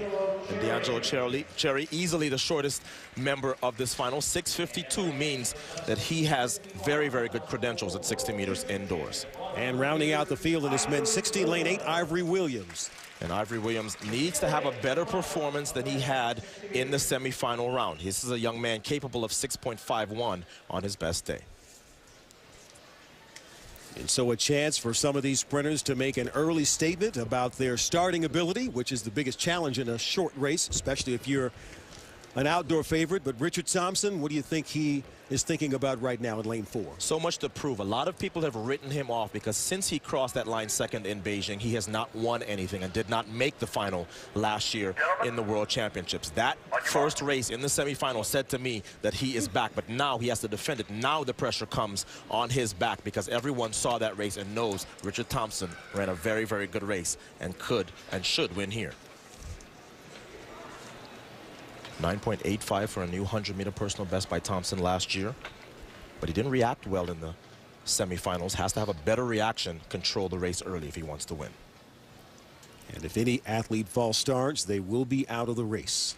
And D'Angelo Cherry, easily the shortest member of this final. 6:52 means that he has very, very good credentials at 60 meters indoors. And rounding out the field in this men's 60, lane 8, Ivory Williams. And Ivory Williams needs to have a better performance than he had in the semifinal round. This is a young man capable of 6.51 on his best day. And so a chance for some of these sprinters to make an early statement about their starting ability, which is the biggest challenge in a short race, especially if you're an outdoor favorite. But Richard Thompson, what do you think he is thinking about right now in lane 4? So much to prove. A lot of people have written him off because since he crossed that line second in Beijing, he has not won anything and did not make the final last year in the World Championships. That first race in the semifinal said to me that he is back, but now he has to defend it. Now the pressure comes on his back because everyone saw that race and knows Richard Thompson ran a very, very good race and could and should win here. 9.85 for a new 100-meter personal best by Thompson last year. But he didn't react well in the semifinals. Has to have a better reaction, control the race early if he wants to win. And if any athlete false starts, they will be out of the race.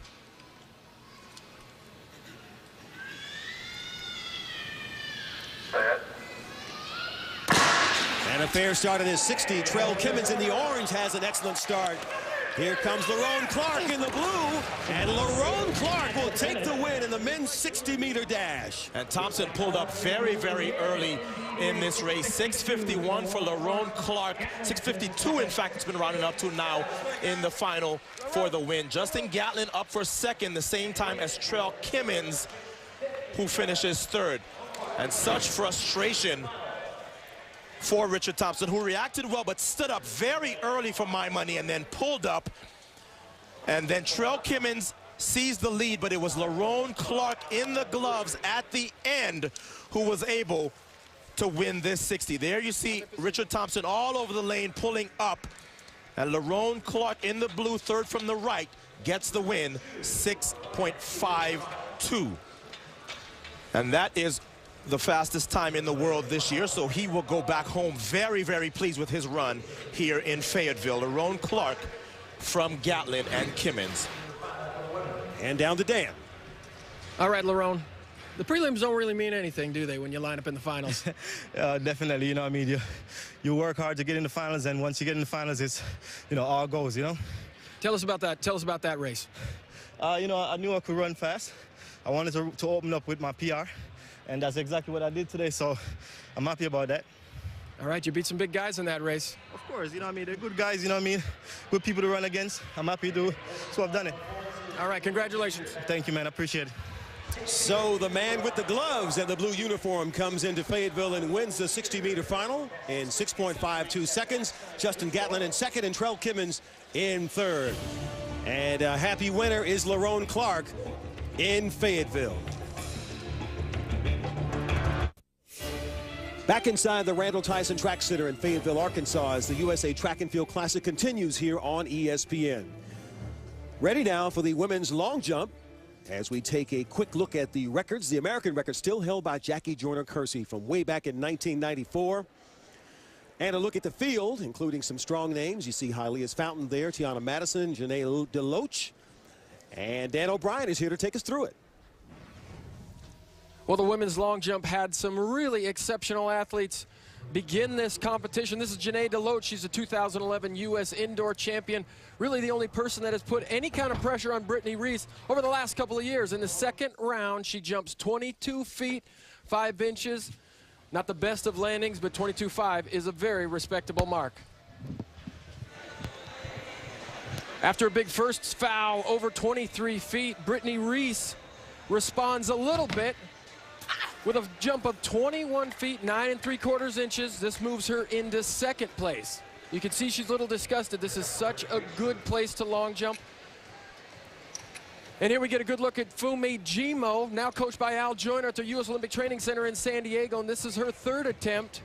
And a fair start in his 60. Trell Kimmins in the orange has an excellent start. Here comes Lerone Clark in the blue, and Lerone Clark will take the win in the men's 60-meter dash. And Thompson pulled up very, very early in this race. 6:51 for Lerone Clark. 6:52, in fact, it's been rounded up to now in the final for the win. Justin Gatlin up for second, the same time as Trell Kimmins, who finishes third. And such frustration for Richard Thompson, who reacted well but stood up very early for my money and then pulled up. And then Trell Kimmins seized the lead, but it was Lerone Clark in the gloves at the end who was able to win this 60. There you see Richard Thompson all over the lane pulling up, and Lerone Clark in the blue, third from the right, gets the win, 6.52. And that is the fastest time in the world this year, so he will go back home very, very pleased with his run here in Fayetteville. Lerone Clark from Gatlin and Kimmins. And down to Dan. All right, Lerone. The prelims don't really mean anything, do they, when you line up in the finals? Definitely, you know what I mean? You work hard to get in the finals, and once you get in the finals, it's, all goes, Tell us about that. Tell us about that race. I knew I could run fast. I wanted to open up with my PR. And that's exactly what I did today, so I'm happy about that. All right, you beat some big guys in that race. Of course, they're good guys, good people to run against. I'm happy to, so I've done it. All right, congratulations. Thank you, man, I appreciate it. So the man with the gloves and the blue uniform comes into Fayetteville and wins the 60-meter final in 6.52 seconds. Justin Gatlin in second and Trell Kimmins in third. And a happy winner is Lerone Clark in Fayetteville. Back inside the Randall Tyson Track Center in Fayetteville, Arkansas, as the USA Track and Field Classic continues here on ESPN. Ready now for the women's long jump as we take a quick look at the records. The American record still held by Jackie Joyner-Kersee from way back in 1994. And a look at the field, including some strong names. You see Hialeah's Fountain there, Tiana Madison, Janae DeLoach. And Dan O'Brien is here to take us through it. Well, the women's long jump had some really exceptional athletes begin this competition. This is Janae DeLoach. She's a 2011 U.S. indoor champion. Really the only person that has put any kind of pressure on Brittany Reese over the last couple of years. In the second round, she jumps 22 feet, 5 inches. Not the best of landings, but 22.5 is a very respectable mark. After a big first foul over 23 feet, Brittany Reese responds a little bit with a jump of 21 feet, 9 3/4 inches. This moves her into second place. You can see she's a little disgusted. This is such a good place to long jump. And here we get a good look at Fumi Jimo, now coached by Al Joyner at the U.S. Olympic Training Center in San Diego, and this is her third attempt.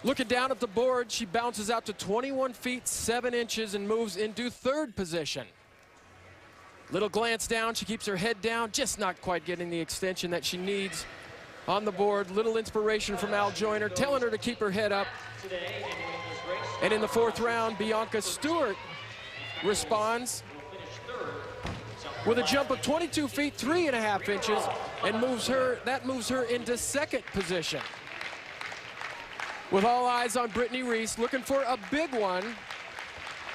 Looking down at the board, she bounces out to 21 feet, 7 inches and moves into third position. Little glance down, she keeps her head down, just not quite getting the extension that she needs on the board. Little inspiration from Al Joyner, telling her to keep her head up. And in the fourth round, Bianca Stewart responds with a jump of 22 feet, 3.5 inches, and moves her into second position. With all eyes on Brittany Reese, looking for a big one.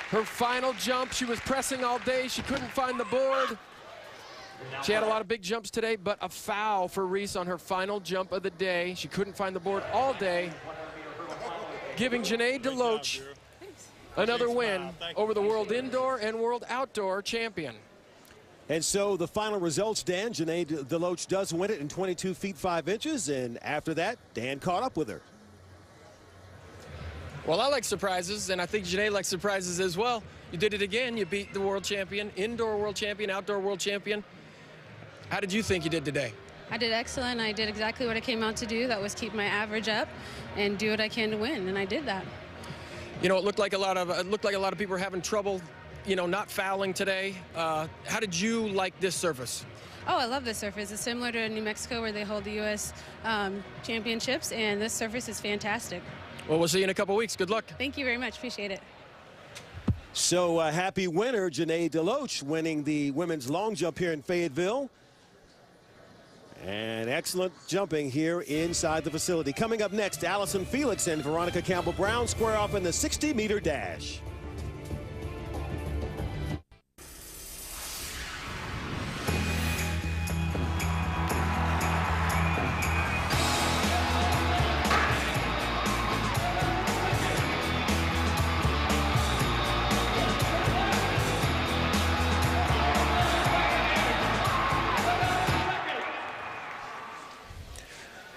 Her final jump, she was pressing all day. She couldn't find the board. She had a lot of big jumps today, but a foul for Reese on her final jump of the day. She couldn't find the board all day, giving Janae DeLoach another win over the world indoor and world outdoor champion. And so the final results, Dan, Janae DeLoach does win it in 22 feet 5 inches, and after that, Dan caught up with her. Well, I like surprises, and I think Janae likes surprises as well. You did it again. You beat the world champion, indoor world champion, outdoor world champion. How did you think you did today? I did excellent. I did exactly what I came out to do. That was keep my average up and do what I can to win, and I did that. You know, it looked like a lot of people were having trouble, you know, not fouling today. How did you like this surface? Oh, I love this surface. It's similar to New Mexico where they hold the U.S. Championships, and this surface is fantastic. Well, we'll see you in a couple weeks. Good luck. Thank you very much. Appreciate it. So happy winner, Janae DeLoach, winning the women's long jump here in Fayetteville. And excellent jumping here inside the facility. Coming up next, Allison Felix and Veronica Campbell-Brown square off in the 60-meter dash.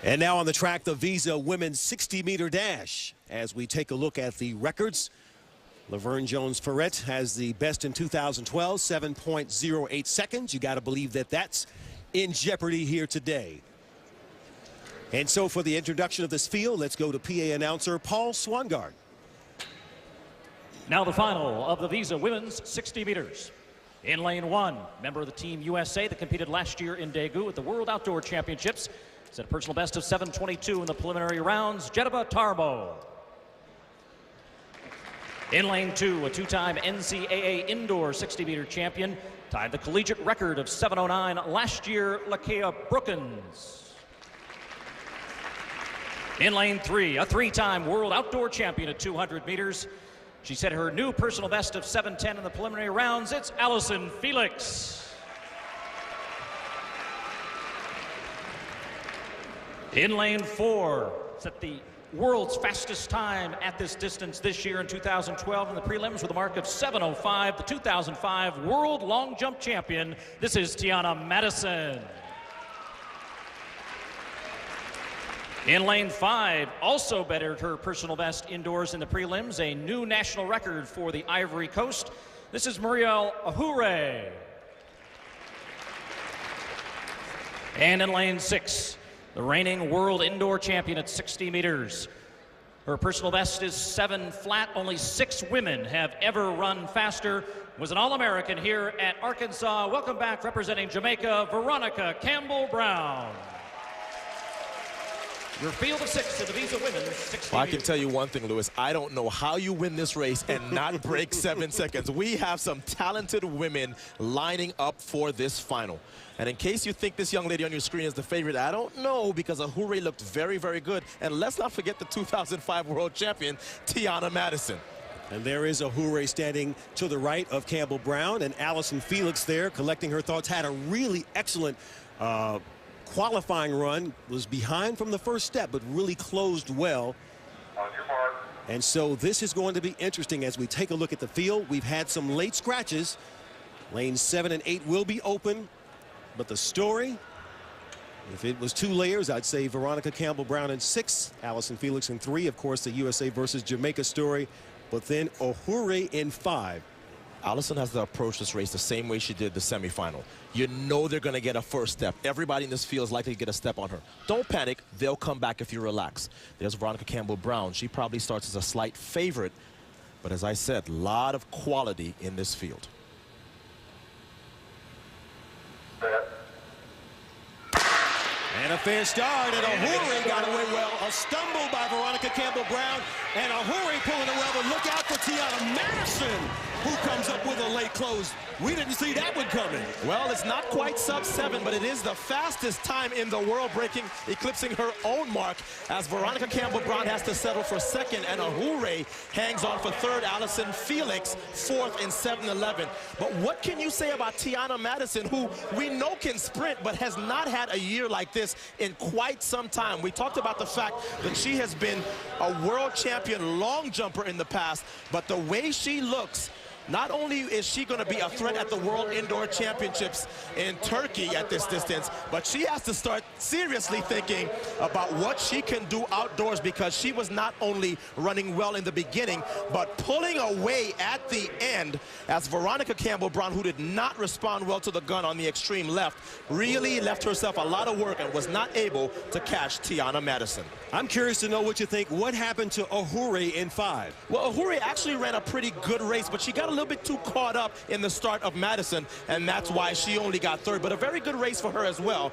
And now on the track, the Visa women's 60-meter dash. As we take a look at the records, Laverne Jones-Ferret has the best in 2012, 7.08 seconds. You got to believe that that's in jeopardy here today. And so for the introduction of this field, let's go to PA announcer Paul Swangard. Now the final of the Visa women's 60 meters. In lane 1, member of the Team USA that competed last year in Daegu at the World Outdoor Championships. Set a personal best of 7:22 in the preliminary rounds, Jedaba Tarbo. In lane 2, a two-time NCAA indoor 60-meter champion, tied the collegiate record of 7:09 last year, Lakea Brookins. In lane 3, a three-time world outdoor champion at 200 meters. She set her new personal best of 7:10 in the preliminary rounds. It's Allison Felix. In lane 4, set the world's fastest time at this distance this year in 2012 in the prelims with a mark of 7:05, the 2005 world long jump champion. This is Tiana Madison. In lane 5, also bettered her personal best indoors in the prelims, a new national record for the Ivory Coast. This is Muriel Ahure. And in lane 6, the reigning world indoor champion at 60 meters. Her personal best is 7 flat. Only 6 women have ever run faster. Was an All-American here at Arkansas. Welcome back, representing Jamaica, Veronica Campbell-Brown. Your field of 6 in the Visa women's 60 Well, I can tell you one thing, Lewis. I don't know how you win this race and not break 7 seconds. We have some talented women lining up for this final. And in case you think this young lady on your screen is the favorite, I don't know, because Ahure looked very, very good. And let's not forget the 2005 world champion, Tiana Madison. And there is Ahure standing to the right of Campbell-Brown, and Allison Felix there collecting her thoughts. Had a really excellent qualifying run, was behind from the first step, but really closed well. And so this is going to be interesting as we take a look at the field. We've had some late scratches. Lanes 7 and 8 will be open, but the story, if it was 2 layers, I'd say Veronica Campbell-Brown in 6, Allison Felix in 3, of course the USA versus Jamaica story, but then Ohure in 5. Allison has to approach this race the same way she did the semifinal. You know they're going to get a first step. Everybody in this field is likely to get a step on her. Don't panic. They'll come back if you relax. There's Veronica Campbell-Brown. She probably starts as a slight favorite, but as I said, a lot of quality in this field. And a fair start, and Ohure got away well. A stumble by Veronica Campbell-Brown, and Ohure pulling it well, but look out for Tiana Madison, who comes up with a late close. We didn't see that one coming. Well, it's not quite sub-7, but it is the fastest time in the world, eclipsing her own mark, as Veronica Campbell-Brown has to settle for second, and Ohure hangs on for third. Allison Felix fourth in 7:11. But what can you say about Tiana Madison, who we know can sprint, but has not had a year like this in quite some time? We talked about the fact that she has been a world champion long jumper in the past, but the way she looks, not only is she going to be a threat at the World Indoor Championships in Turkey at this distance, but she has to start seriously thinking about what she can do outdoors, because she was not only running well in the beginning, but pulling away at the end, as Veronica Campbell-Brown, who did not respond well to the gun on the extreme left, really left herself a lot of work and was not able to catch Tiana Madison. I'm curious to know what you think. What happened to Ohure in 5? Well, Ohure actually ran a pretty good race, but she got a little bit too caught up in the start of Madison, and that's why she only got third. But a very good race for her as well,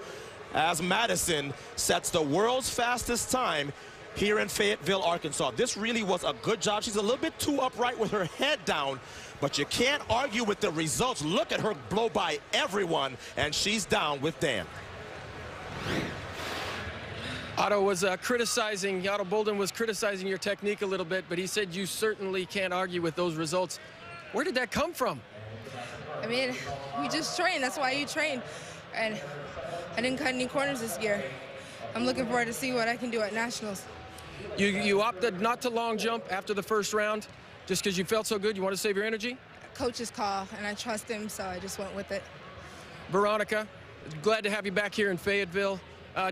as Madison sets the world's fastest time here in Fayetteville, Arkansas. This really was a good job. She's a little bit too upright with her head down, but you can't argue with the results. Look at her blow by everyone, and she's down with Dan. Otto Bolden was criticizing your technique a little bit, but he said you certainly can't argue with those results. Where did that come from? I mean, we just train. That's why you train. And I didn't cut any corners this year. I'm looking forward to see what I can do at Nationals. You opted not to long jump after the first round just because you felt so good? You want to save your energy? Coach's call, and I trust him, so I just went with it. Veronica, glad to have you back here in Fayetteville.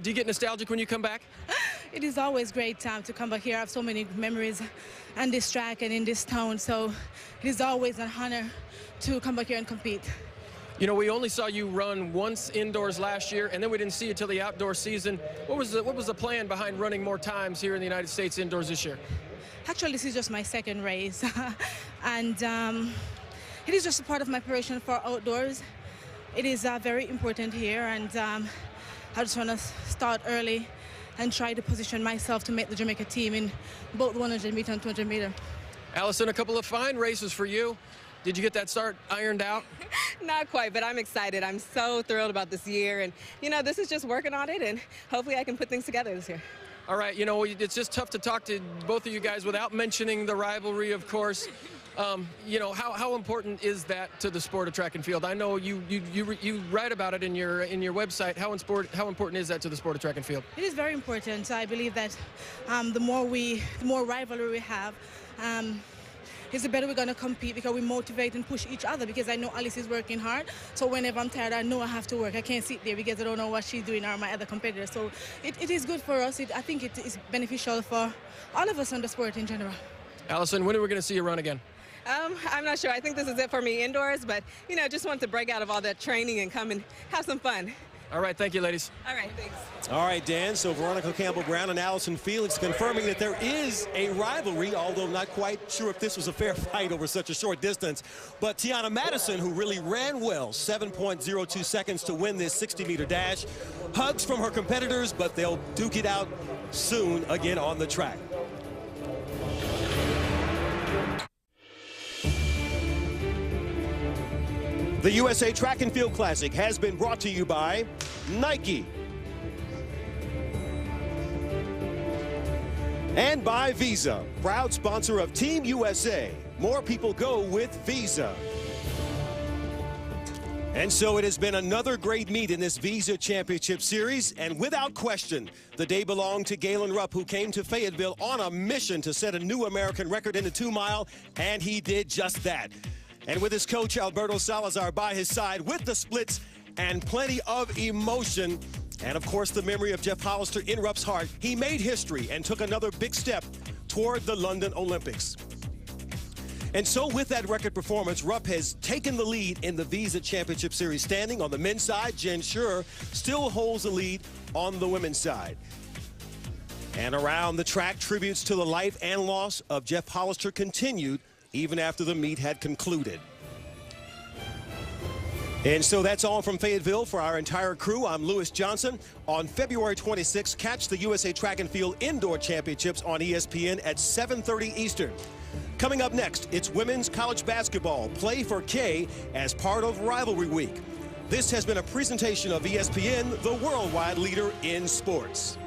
Do you get nostalgic when you come back? It is always great time to come back here. I have so many memories on this track and in this town, so it is always an honor to come back here and compete. You know, we only saw you run once indoors last year, and then we didn't see you till the outdoor season. What was the plan behind running more times here in the United States indoors this year? Actually, this is just my second race, and it is just a part of my preparation for outdoors. It is very important here, and I just want to start early and try to position myself to make the Jamaica team in both 100 meter and 200 meter. Allison, a couple of fine races for you. Did you get that start ironed out? Not quite, but I'm excited. I'm so thrilled about this year, and you know, this is just working on it, and hopefully I can put things together this year. All right, you know, it's just tough to talk to both of you guys without mentioning the rivalry, of course. You know, how important is that to the sport of track and field? I know you write about it in your website. How important is that to the sport of track and field? It is very important. I believe that the more rivalry we have, it's the better we're going to compete, because we motivate and push each other, because I know Alice is working hard. So whenever I'm tired, I know I have to work. I can't sit there because I don't know what she's doing or my other competitors. So it is good for us. I think it is beneficial for all of us on the sport in general. Allison, when are we going to see you run again? I'm not sure. I think this is it for me indoors, but, you know, just want to break out of all that training and come and have some fun. All right, thank you, ladies. All right, thanks. All right, Dan, so Veronica Campbell-Brown and Allison Felix confirming that there is a rivalry, although not quite sure if this was a fair fight over such a short distance. But Tiana Madison, who really ran well, 7.02 seconds to win this 60-meter dash. Hugs from her competitors, but they'll duke it out soon again on the track. The USA Track and Field Classic has been brought to you by Nike and by Visa, proud sponsor of Team USA. More people go with Visa. And so it has been another great meet in this Visa Championship Series, and without question, the day belonged to Galen Rupp, who came to Fayetteville on a mission to set a new American record in the 2-mile, and he did just that. And with his coach, Alberto Salazar, by his side with the splits and plenty of emotion, and of course the memory of Jeff Hollister in Rupp's heart, he made history and took another big step toward the London Olympics. And so with that record performance, Rupp has taken the lead in the Visa Championship Series standing. On the men's side, Jen Schurer still holds the lead on the women's side. And around the track, tributes to the life and loss of Jeff Hollister continued even after the meet had concluded. And so that's all from Fayetteville. For our entire crew, I'm Lewis Johnson. On February 26th, catch the USA Track and Field Indoor Championships on ESPN at 7:30 Eastern. Coming up next, it's women's college basketball. Play for K as part of Rivalry Week. This has been a presentation of ESPN, the worldwide leader in sports.